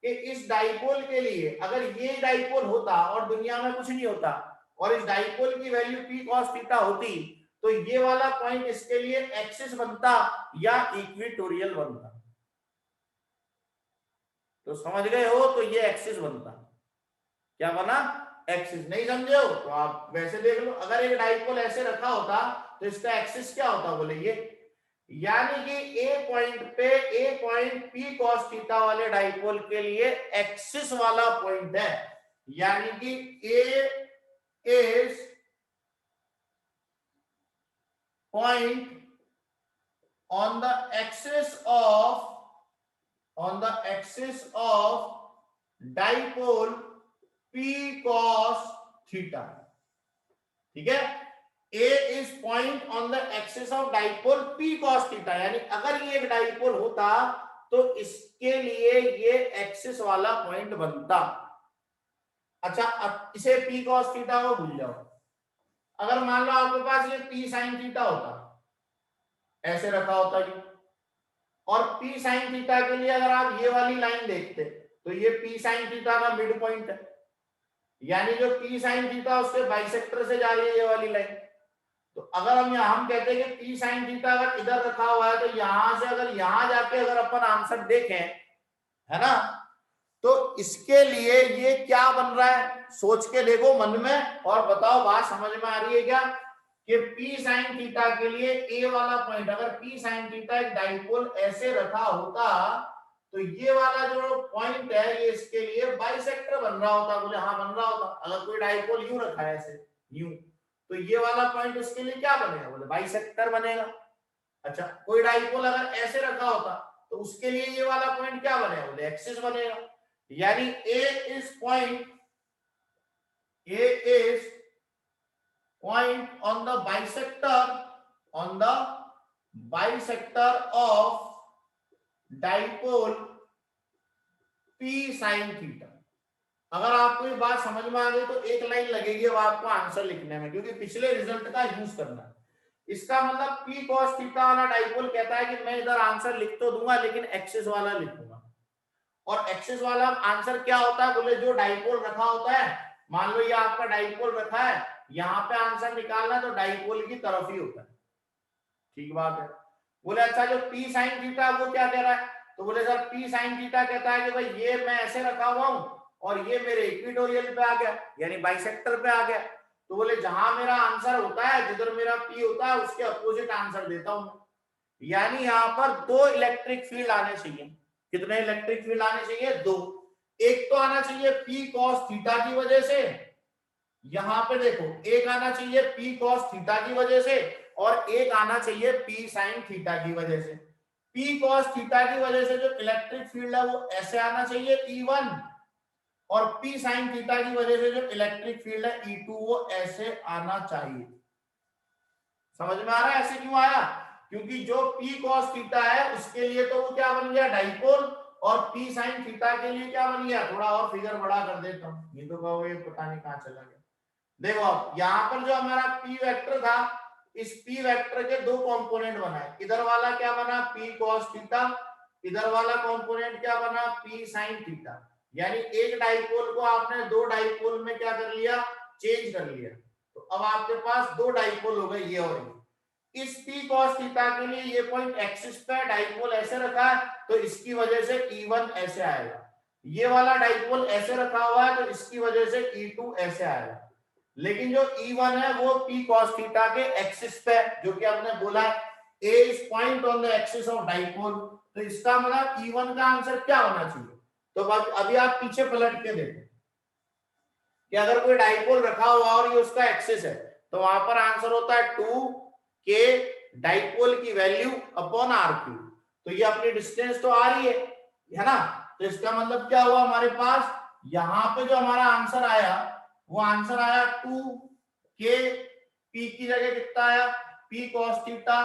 कि इस डाइपोल के लिए अगर ये डाइपोल होता और दुनिया में कुछ नहीं होता और इस डाइपोल की वैल्यू P cos थीटा होती, तो ये वाला पॉइंट इसके लिए एक्सिस बनता या इक्वेटोरियल बनता। तो समझ गए हो, तो ये एक्सिस बनता। क्या बना, एक्सिस। नहीं समझे हो तो आप वैसे देख लो, अगर एक डाइपोल ऐसे रखा होता तो इसका एक्सिस क्या होता, बोले ये। यानी कि ए पॉइंट पे a point p cos theta वाले डाइपोल के लिए एक्सिस वाला पॉइंट है, यानी कि a is point on the axis of dipole p cos theta, ठीक है। A is point on the axis of dipole p cos theta, यानी अगर ये एक डाइपोल होता तो इसके लिए ये एक्सिस वाला पॉइंट बनता। अच्छा, अब इसे p cos theta को भूल जाओ। अगर मान लो आपके पास ये p sin theta होता, ऐसे रखा होता जी, और p sin थीटा के लिए अगर आप ये वाली लाइन देखते तो ये p sin थीटा का मिड पॉइंट है, यानी जो p sin थीटा उसके बाइसेक्टर से जा रही है ये वाली लाइन। तो अगर हम कहते हैं कि p sin थीटा अगर इधर रखा हुआ है तो यहां से अगर यहां जाके अगर अपन आंसर देखें, है ना, तो इसके लिए ये क्या बन रहा है सोच के देखो मन में और बताओ बात समझ में आ रही है क्या, कि p sin थीटा के लिए a वाला पॉइंट अगर p sin थीटा एक डाइपोल ऐसे रखा होता तो ये वाला जो पॉइंट है ये इसके लिए बाइसेक्टर बन रहा होता। बोले हाँ बन रहा होता। अगर कोई डाइपोल यूं रखा है ऐसे यूं, तो ये वाला पॉइंट इसके लिए क्या बनेगा, बोले बाइसेक्टर बनेगा। अच्छा, कोई डाइपोल अगर ऐसे रखा होता तो उसके लिए ये वाला पॉइंट क्या बनेगा, बोले एक्सिस बनेगा। यानी a is point on the bisector of dipole p sin theta। अगर आपको ये बात समझ में आ गई तो एक लाइन लगेगी अब आपको आंसर लिखने में, क्योंकि पिछले रिजल्ट का यूज करना है। इसका मतलब p cos थीटा वाला डाइपोल कहता है कि मैं इधर आंसर लिख तो दूंगा लेकिन एक्सिस वाला लिखूंगा। और एक्सिस वाला आंसर क्या होता है, बोले जो डाइपोल रखा होता है, मान लो ये आपका डाइपोल रखा है, यहाँ पे आंसर निकालना तो डाइपोल की तरफ ही होता है। ठीक बात है। बोले अच्छा जो p sin थीटा वो क्या कह रहा है, तो बोले सर p sin थीटा कहता है कि भाई ये मैं ऐसे रखा हुआ हूं और ये मेरे इक्विटोरियल पे आ गया यानी बाइसेक्टर पे आ गया। तो बोले जहां मेरा आंसर होता है जिधर मेरा p होता है उसके अपोजिट आंसर देता हूं। यानी यहाँ पर दो इलेक्ट्रिक फील्ड आने चाहिए। कितने इलेक्ट्रिक फील्ड आने चाहिए, दो। एक तो आना चाहिए p cos थीटा की वजह से, यहां पे देखो एक आना चाहिए p cos थीटा की वजह से और एक आना चाहिए p sin थीटा की वजह से। p cos थीटा की वजह से जो इलेक्ट्रिक फील्ड है वो ऐसे आना चाहिए E1 और p sin थीटा की वजह से जो इलेक्ट्रिक फील्ड है E2 वो ऐसे आना चाहिए। समझ में आ रहा है ऐसे क्यों आया, क्योंकि जो p cos थीटा है उसके लिए तो वो क्या बन गया डाइपोल और p sin थीटा के लिए क्या बन गया, थोड़ा और फिगर बड़ा कर देता हूं, ये तो कहोगे पता नहीं कहां चला गया। देखो अब यहाँ पर जो हमारा p वेक्टर था, इस p वेक्टर के दो कंपोनेंट बनाए। इधर वाला क्या बना p cos थीटा, इधर वाला कंपोनेंट क्या बना p sin थीटा। यानी एक डाइपोल को आपने दो डाइपोल में क्या कर लिया, चेंज कर लिया। तो अब आपके पास दो डाइपोल हो गए ये और ये। इस p cos थीटा के लिए ये पॉइंट एक्सिस पे डाइपोल ऐसे रखा है तो इसकी वजह से E1 ऐसे आएगा। ये वाला डाइपोल ऐसे रखा हुआ है तो इसकी वजह से E2 ऐसे आएगा। लेकिन जो E1 है वो p cos थीटा के एक्सिस पे, जो कि हमने बोला A is point on the axis of dipole, तो इसका मतलब E1 का आंसर क्या होना चाहिए। तो अभी आप पीछे पलट के देखो कि अगर कोई डाइपोल रखा हुआ और ये उसका एक्सिस है तो वहां पर आंसर होता है 2k डाइपोल की वैल्यू अपॉन r3। तो ये अपनी डिस्टेंस तो आ रही है ना, तो इसका मतलब क्या हुआ, हमारे पास यहाँ पे जो हमारा आंसर आया वो आंसर आया 2k, p की जगह कितना आया p cos थीटा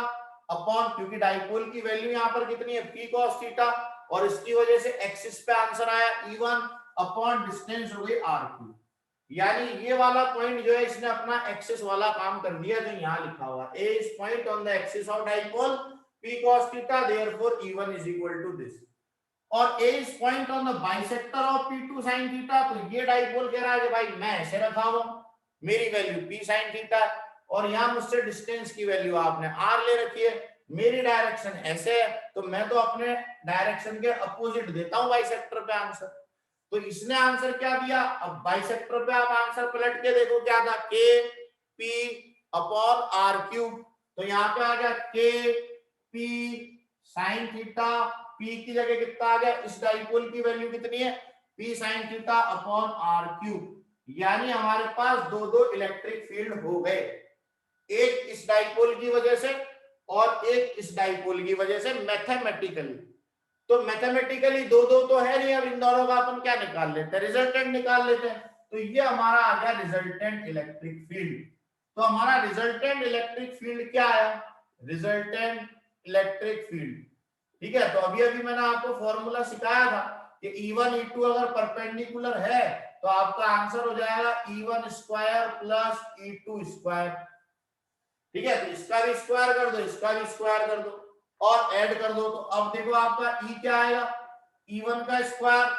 अपॉन, क्योंकि डाइपोल की वैल्यू यहाँ पर कितनी है p cos थीटा, और इसकी वजह से एक्सिस पे आंसर आया E1 अपॉन डिस्टेंस हो गई r3। यानी ये वाला पॉइंट जो है इसने अपना एक्सिस वाला काम कर दिया जो यहाँ लिखा हुआ A is point on the axis of dipole p cos theta, therefore E1 is equal to this। और A is point on the bisector of P2 sin theta, तो ये डाइपोल कह रहा है कि भाई मैं ऐसे रखा हुआ मेरी वैल्यू P sin थीटा और यहाँ मुझसे डिस्टेंस की वैल्यू आपने R ले रखी है, मेरी डायरेक्शन ऐसे है तो मैं तो अपने डायरेक्शन के अपोजिट देता हूँ बाइसेक्टर पे आंसर। तो इसने आंसर क्या दिया, अब बाइसेक्टर पे आप आंसर पलट के देखो क्या था, k p upon r cube. तो यहाँ पे आ गया k P sine theta, P की जगह कितना आ गया, इस डाइपोल की वैल्यू कितनी है, P sine theta upon r cube. यानी हमारे पास दो दो इलेक्ट्रिक फील्ड हो गए, एक इस डाइपोल की वजह से और एक इस डाइपोल की वजह से मैथमेटिकली। तो मैथमेटिकली दो दो तो है नहीं, अब इन दोनों का अपन क्या निकाल लेते हैं, रिजल्टेंट निकाल लेते हैं। तो ये हमारा आ गया रिजल्टेंट इलेक्ट्रिक फील्ड। तो हमारा रिजल्टेंट इलेक्ट्रिक फील्ड क्या आया, रिजल्टेंट इलेक्ट्रिक फील्ड। ठीक है, तो अभी अभी मैंने आपको फॉर्मूला सिखाया था कि E1 E2 अगर परपेंडिकुलर है तो आपका आंसर हो जाएगा E1 square plus E2 square. ठीक है, तो इसका भी स्क्वायर कर दो, इसका भी स्क्वायर कर दो और ऐड कर दो। तो अब देखो आपका E क्या आएगा, E1 का square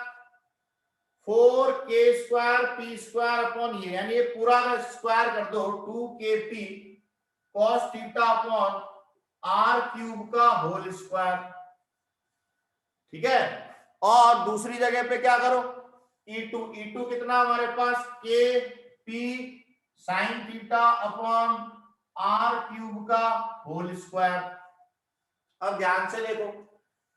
4k square p square upon ये, यानी ये पूरा का स्क्वायर कर दो 2kp cos theta upon r cube का होल स्क्वायर। ठीक है, और दूसरी जगह पे क्या करो, E2 कितना हमारे पास k p sign theta upon r cube का होल स्क्वायर। अब ध्यान से देखो,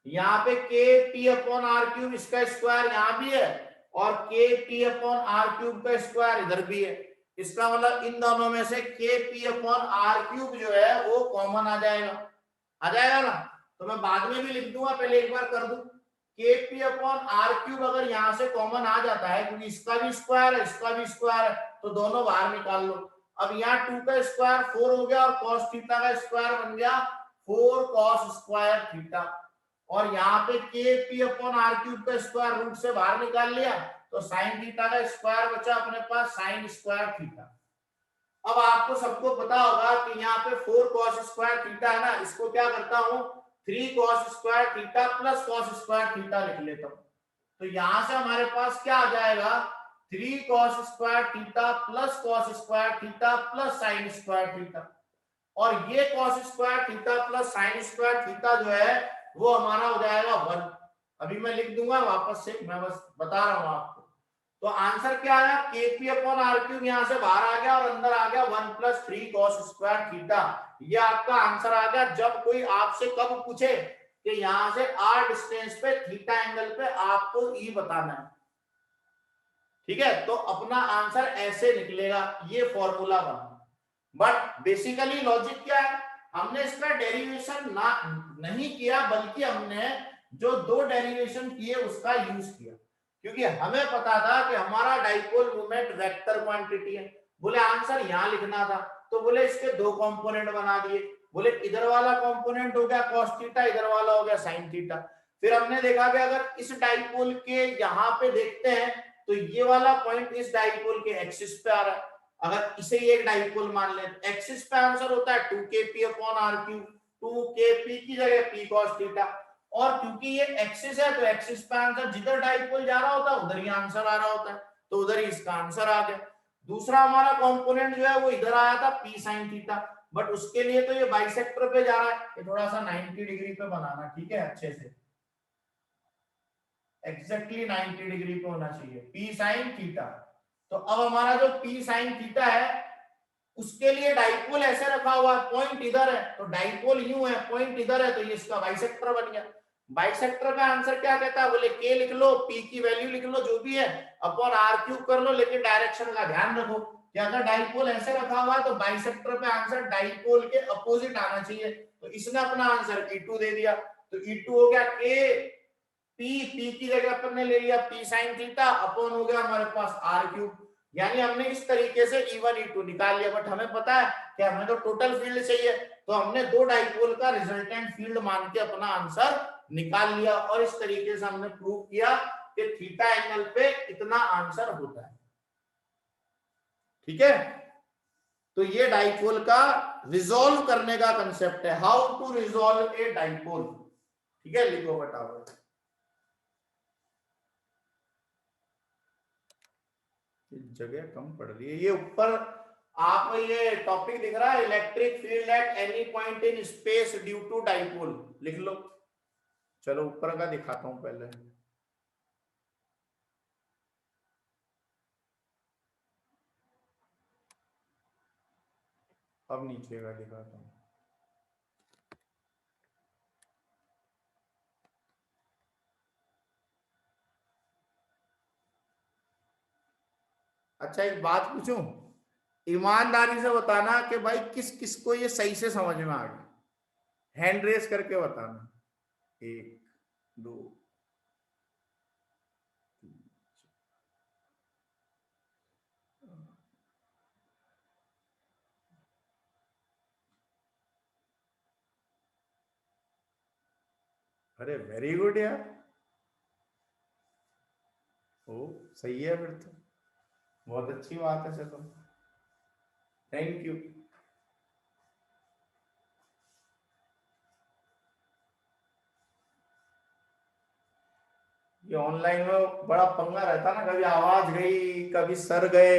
यहाँ पे के पी अपॉन आर क्यूब इसका स्क्वायर यहाँ भी है और के पी अपॉन आर क्यूब का स्क्वायर इधर भी है। इसका मतलब इन दोनों में से के पी अपॉन आर क्यूब जो है वो कॉमन आ जाएगा ना। तो मैं बाद में भी लिख दूंगा, पहले एक बार कर दूं, के पी अपॉन आर क्यूब अगर यहाँ से कॉमन आ जाता है, क्योंकि इसका भी स्क्वायर है इसका भी स्क्वायर है, तो दोनों बाहर निकाल लो। अब यहाँ 2 का स्क्वायर 4 हो गया और cos थीटा का स्क्वायर बन गया 4 cos स्क्वायर थीटा, और यहाँ पे के पी अपॉन आर क्यूब का स्क्वायर रूट से बाहर निकाल लिया, तो साइन थीटा का स्क्वायर बचा अपने पास साइन स्क्वायर थीटा। अब आपको सबको पता होगा कि यहाँ पे 4 cos स्क्वायर थीटा है ना, इसको क्या करता हूँ 3 cos square theta plus cos square theta लिख लेता हूँ। तो यहां से हमारे पास क्या आ जाएगा 3 cos square theta plus cos square theta plus sine square theta, और ये cos square theta plus sine square theta जो है वो हमारा हो जाएगा 1। अभी मैं लिख दूंगा वापस से, मैं बस बता रहा हूं आपको। तो आंसर क्या आया, के पी अपॉन आर क्यूब यहां से बाहर आ गया और अंदर आ गया 1 प्लस 3 cos स्क्वायर थीटा। ये आपका आंसर आ गया। जब कोई आपसे कब पूछे कि यहां से आर डिस्टेंस पे थीटा एंगल पे आपको ई बताना है, ठीक है, तो अपना आंसर ऐसे निकलेगा, ये फॉर्मूला बना। बट बेसिकली लॉजिक क्या है, हमने इसका डेरिवेशन ना नहीं किया, बल्कि हमने जो दो डेरिवेशन किए उसका यूज किया, क्योंकि हमें पता था कि हमारा डाइपोल मोमेंट वेक्टर क्वांटिटी है। बोले आंसर यहां लिखना था, तो बोले इसके दो कंपोनेंट बना दिए। बोले इधर वाला कंपोनेंट हो गया cos थीटा, इधर वाला हो गया sin थीटा। फिर हमने देखा कि अगर इस डाइपोल के यहाँ पे देखते हैं तो ये वाला पॉइंट इस डाइपोल के एक्सिस पे आ रहा है। अगर इसे एक डाइपोल मान ले, एक्सिस पे आंसर होता है 2kp upon r cube, 2kp की जगह p cos थीटा। और क्योंकि ये एक्सिस है तो एक्सिस पे आंसर जिधर डाइपोल जा रहा होता है उधर ही आंसर आ रहा होता है, तो उधर ही इसका आंसर आ गया। दूसरा हमारा कंपोनेंट जो है वो इधर आया था p sin थीटा, बट उसके लिए तो ये बाइसेक्टर पे जा रहा है, ये थोड़ा सा 90 डिग्री पे बनाना, ठीक है, अच्छे से एग्जैक्टली 90 डिग्री पे होना चाहिए p sin थीटा। तो अब हमारा जो p sin थीटा है उसके लिए डाइपोल ऐसे रखा हुआ है, पॉइंट इधर है तो डाइपोल यूं है, पॉइंट इधर है तो ये इसका बाइसेक्टर बन गया। बाइसेक्टर का आंसर क्या कहता है, बोले k लिख लो, p की वैल्यू लिख लो जो भी है, अपॉन r क्यूब कर लो, लेकिन डायरेक्शन का ध्यान रखो कि अगर डाइपोल ऐसे रखा हुआ है तो बाइसेक्टर पे आंसर डाइपोल के अपोजिट आना चाहिए। तो इसने अपना आंसर E2 दे दिया, तो E2 हो गया k p की जगह अपन ने ले लिया p sin थीटा, अपॉन हो गया हमारे पास r क्यूब। यानी हमने इस तरीके से E1 E2 निकाल लिया। बट हमें पता है कि हमें तो टोटल फील्ड चाहिए, तो हमने दो डाइपोल का रिजल्टेंट फील्ड मान के अपना आंसर निकाल लिया, और इस तरीके से हमने प्रूव किया कि थीटा एंगल पे इतना आंसर होता है। ठीक है, तो ये डाइपोल का रिजोल्व करने का कंसेप्ट है, how to resolve a dipole. ठीक है, लिखो बताओ, जगह कम पड़ रही है। ये ऊपर आपको ये टॉपिक दिख रहा है, electric field at any point in space due to dipole, लिख लो। चलो ऊपर का दिखाता हूं पहले, अब नीचे का दिखाता हूं। अच्छा एक बात पूछूं, ईमानदारी से बताना कि भाई किस किस को ये सही से समझ में आ गया, हैंड रेस करके बताना। 1 2 3। अरे वेरी गुड यार, ओ सही है फिर तो, बहुत अच्छी बात है। चलो थैंक यू। ये ऑनलाइन में बड़ा पंगा रहता ना, कभी आवाज गई कभी सर गए।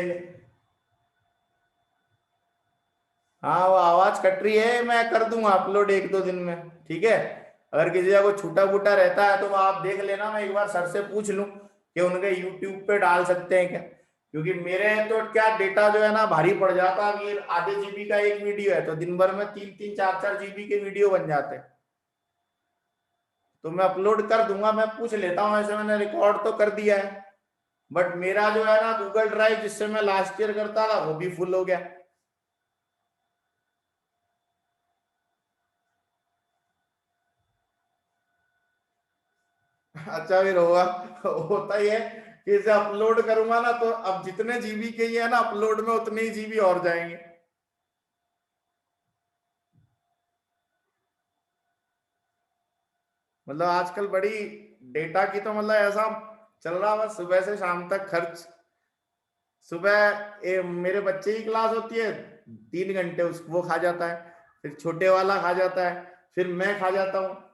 हाँ वो आवाज कट रही है, मैं कर दूंगा अपलोड 1-2 दिन में, ठीक है। अगर किसी का कोई छूटा फूटा रहता है तो आप देख लेना, मैं एक बार सर से पूछ लूं कि उनके यूट्यूब पे डाल सकते हैं क्या, क्योंकि मेरे तो क्या डेटा जो है ना भारी पड़ जाता है। ये आधे जीबी का एक वीडियो है तो दिन भर में 3-3 4-4 जीबी के वीडियो बन जाते हैं। तो मैं अपलोड कर दूंगा, मैं पूछ लेता हूँ, ऐसे मैंने रिकॉर्ड तो कर दिया है। बट मेरा जो है ना गूगल ड्राइव जिससे मैं लास्ट ईयर करता था वो भी फुल हो गया। अच्छा फिर होगा, होता ही है कि इसे अपलोड करूंगा ना तो अब जितने जीबी के ही है ना अपलोड में उतने ही जीबी और जाएंगे। मतलब आजकल बड़ी डेटा की तो मतलब ऐसा चल रहा, बस सुबह से शाम तक खर्च। सुबह मेरे बच्चे की क्लास होती है 3 घंटे, उस वो खा जाता है, फिर छोटे वाला खा जाता है, फिर मैं खा जाता हूँ।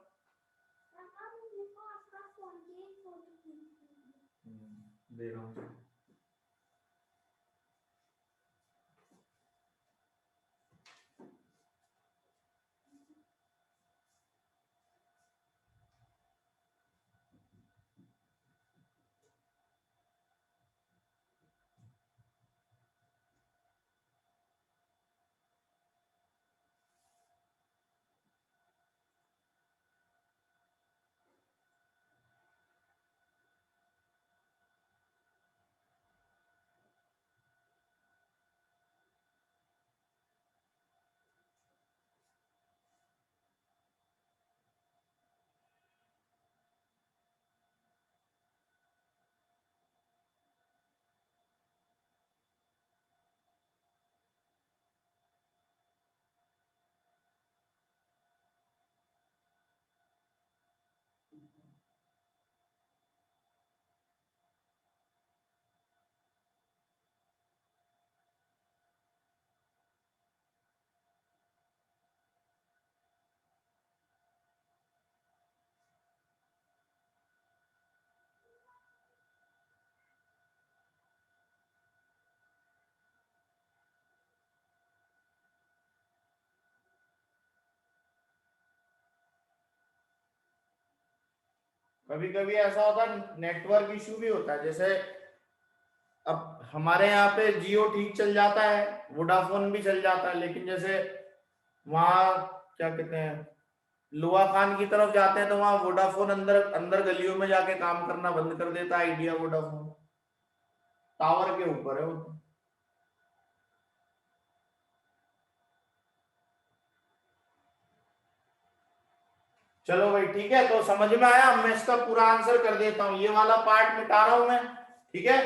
दे रहा हूँ। कभी कभी ऐसा होता है नेटवर्क इशू भी होता है, जैसे अब हमारे यहाँ पे जियो ठीक चल जाता है, वोडाफोन भी चल जाता है, लेकिन जैसे वहाँ क्या कहते हैं लुआ खान की तरफ जाते हैं तो वहाँ वोडाफोन अंदर अंदर गलियों में जाके काम करना बंद कर देता है, आइडिया वोडाफोन टावर के ऊपर है वो तो। चलो भाई ठीक है, तो समझ में आया, मैं इसका पूरा आंसर कर देता हूँ, ये वाला पार्ट मिटा रहा हूं मैं, ठीक है।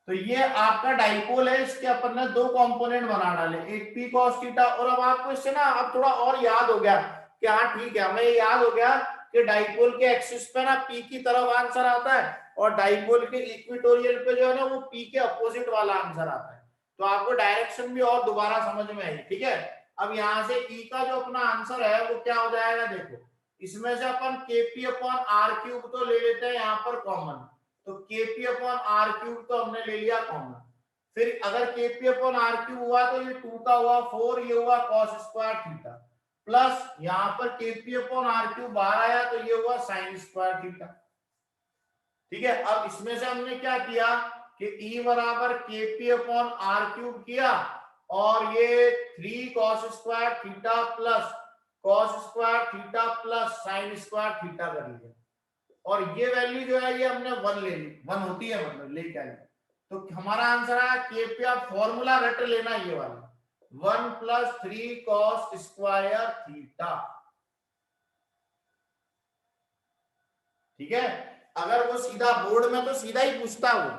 तो ये आपका डाइपोल है, इसके अपन ने 2 कंपोनेंट बना डाले, एक पी कॉस थीटा, और अब आपको इससे ना अब थोड़ा और याद हो गया कि हाँ ठीक है, हमें याद हो गया कि डाइपोल के एक्सिस पे ना पी की तरफ आंसर आता है, और डाइपोल के इक्वेटोरियल पे जो है ना वो पी के अपोजिट वाला आंसर आता है। तो आपको डायरेक्शन भी और दोबारा समझ में आई, ठीक है। अब यहाँ से ई का जो अपना आंसर है वो क्या हो जाएगा, देखो इसमें से अपन केपी अपॉन आर क्यूब तो ले लेते हैं यहाँ पर कॉमन, तो केपी अपॉन आर क्यूब तो हमने ले लिया कॉमन। फिर अगर केपी अपॉन आर क्यूब हुआ तो ये 2 का हुआ 4, ये हुआ कॉस स्क्वायर थीटा, प्लस यहाँ पर केपी अपॉन आर क्यूब बाहर आया तो ये हुआ साइन स्क्वायर थीटा, ठीक है। अब इसमें से हमने क्या किया कि E बराबर केपी अपॉन आर क्यूब किया, और ये 3 cos square theta plus cos square theta plus sine square theta कर लिया, और ये वैल्यू जो है ये हमने 1 ले ली, 1 होती है मतलब लेके आए। तो हमारा आंसर आया के पी। आप फॉर्मूला रट लेना ये वाला 1 + 3 cos स्क्वायर थीटा। ठीक है, अगर वो सीधा बोर्ड में तो सीधा ही पूछता, वो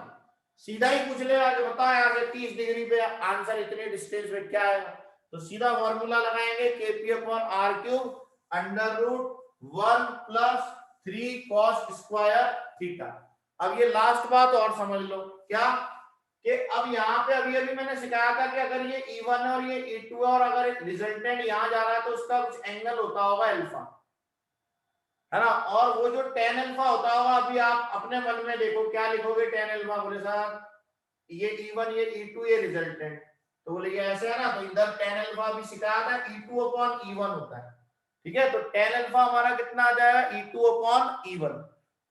सीधा ही पूछ ले आगे बताओ यहाँ से 30 डिग्री पे आंसर इतने डिस्टेंस पे क्या आएगा, तो सीधा फॉर्मूला लगाएंगे kp/r³ √1 + 3 cos स्क्वायर थीटा। अब ये लास्ट बात और समझ लो क्या, कि अब यहाँ पे अभी अभी मैंने सिखाया था कि अगर ये E1 है और ये E2 है और अगर रिजल्टेंट यहाँ जा रहा है तो उसका कुछ एंगल होता होगा अल्फा, है ना, और वो जो tan अल्फा होता होगा, अभी आप अपने मन में देखो क्या लिखोगे tan अल्फा। बोले सर ये E1 ये E2 ये रिजल्टेंट, तो बोले ये ऐसे है ना, तो इधर tan अल्फा भी सिखाया था E2/E1 होता है। ठीक है, तो tan अल्फा हमारा कितना आ जाएगा E2/E1,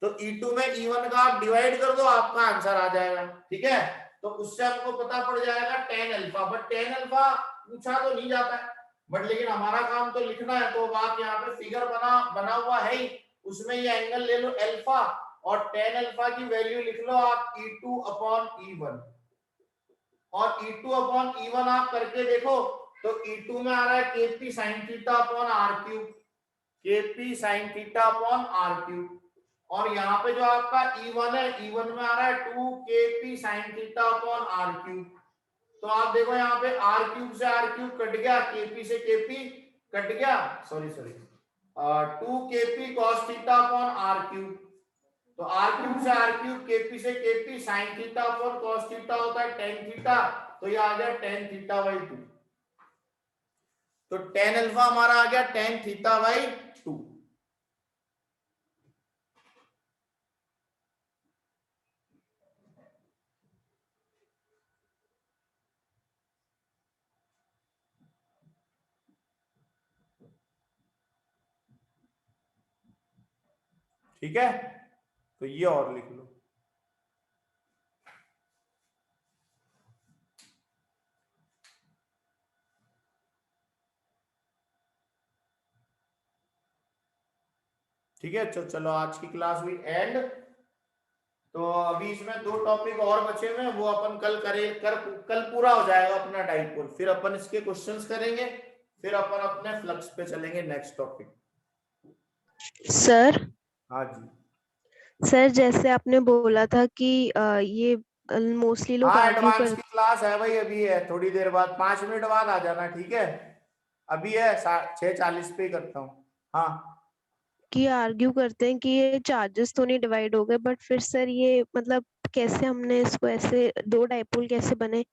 तो E2 में E1 का आप डिवाइड कर दो, आपका आंसर आ जाएगा। ठीक है, तो उससे हमको पता पड़ जाएगा tan alpha, but tan alpha पूछा तो नहीं जाता है, बट लेकिन हमारा काम तो लिखना है, तो आप यहाँ पे फिगर बना हुआ है ही, उसमें ये एंगल ले लो अल्फा और tan अल्फा की वैल्यू लिख लो आप E2/E1, और E2/E1 आप करके देखो तो E2 में आ रहा है kp sin θ/r³, kp sin θ/r³, और यहाँ पे जो आपका E1 है, E1 में आ रहा है 2 kp sin θ/r³। तो आप देखो यहाँ पे r³ से r³ कट गया, kp से kp कट गया, सॉरी 2 kp cos θ/r³, तो r³ से r³ kp से kp sin θ/cos θ होता है tan थीटा, तो ये आ गया tan θ/2, तो tan अल्फा हमारा आ गया tan θ/2। ठीक है, तो ये और लिख लो। ठीक है, चलो आज की क्लास हुई एंड। तो अभी इसमें 2 टॉपिक और बचे हुए हैं, वो अपन कल पूरा हो जाएगा अपना डाइपोल, फिर अपन इसके क्वेश्चंस करेंगे, फिर अपन अपने फ्लक्स पे चलेंगे नेक्स्ट टॉपिक। सर हाँ जी सर जैसे आपने बोला था कि ये मोस्टली लोग हाँ, आर्ग्यू एडवांस कर। की क्लास है भाई, अभी है, थोड़ी देर बाद 5 मिनट बाद आ जाना। ठीक है, अभी है 6:40 पे ही करता हूँ। हाँ, कि आर्ग्यू करते हैं कि ये चार्जेस तो नहीं डिवाइड हो गए, बट फिर सर ये मतलब कैसे हमने इसको ऐसे दो डाइपोल कैसे बने?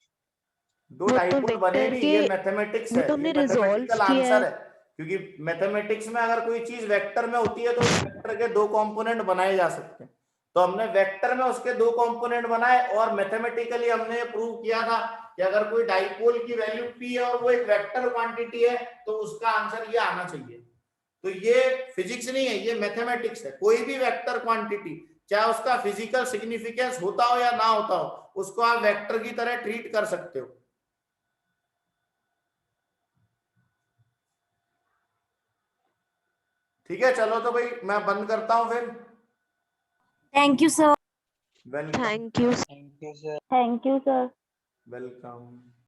2 वो तो डाइपोल बने वेक्टर नहीं, के, ये मैथमेटिक्स वो है, तो ये हमने रिजॉल्व मैथमेटिकल किया आंसर है। है, क्योंकि मैथमेटिक्स में अगर कोई चीज वेक्टर में होती है तो उस वेक्टर के 2 कंपोनेंट बनाए जा सकते हैं, तो हमने वेक्टर में उसके 2 कंपोनेंट बनाए, और मैथमेटिकली हमने प्रूव किया था कि अगर कोई डाइपोल की वैल्यू p है और वो एक वेक्टर क्वांटिटी है तो उसका आंसर ये आना चाहिए। तो ये फिजिक्स नहीं है, ये मैथमेटिक्स है। कोई भी वेक्टर क्वांटिटी, चाहे उसका फिजिकल सिग्निफिकेंस होता हो या ना होता हो, उसको आप वेक्टर की तरह ट्रीट कर सकते हो। ठीक है, चलो तो भाई मैं बंद करता हूं फिर। Thank you sir. Welcome. Thank you. Thank you sir. Welcome.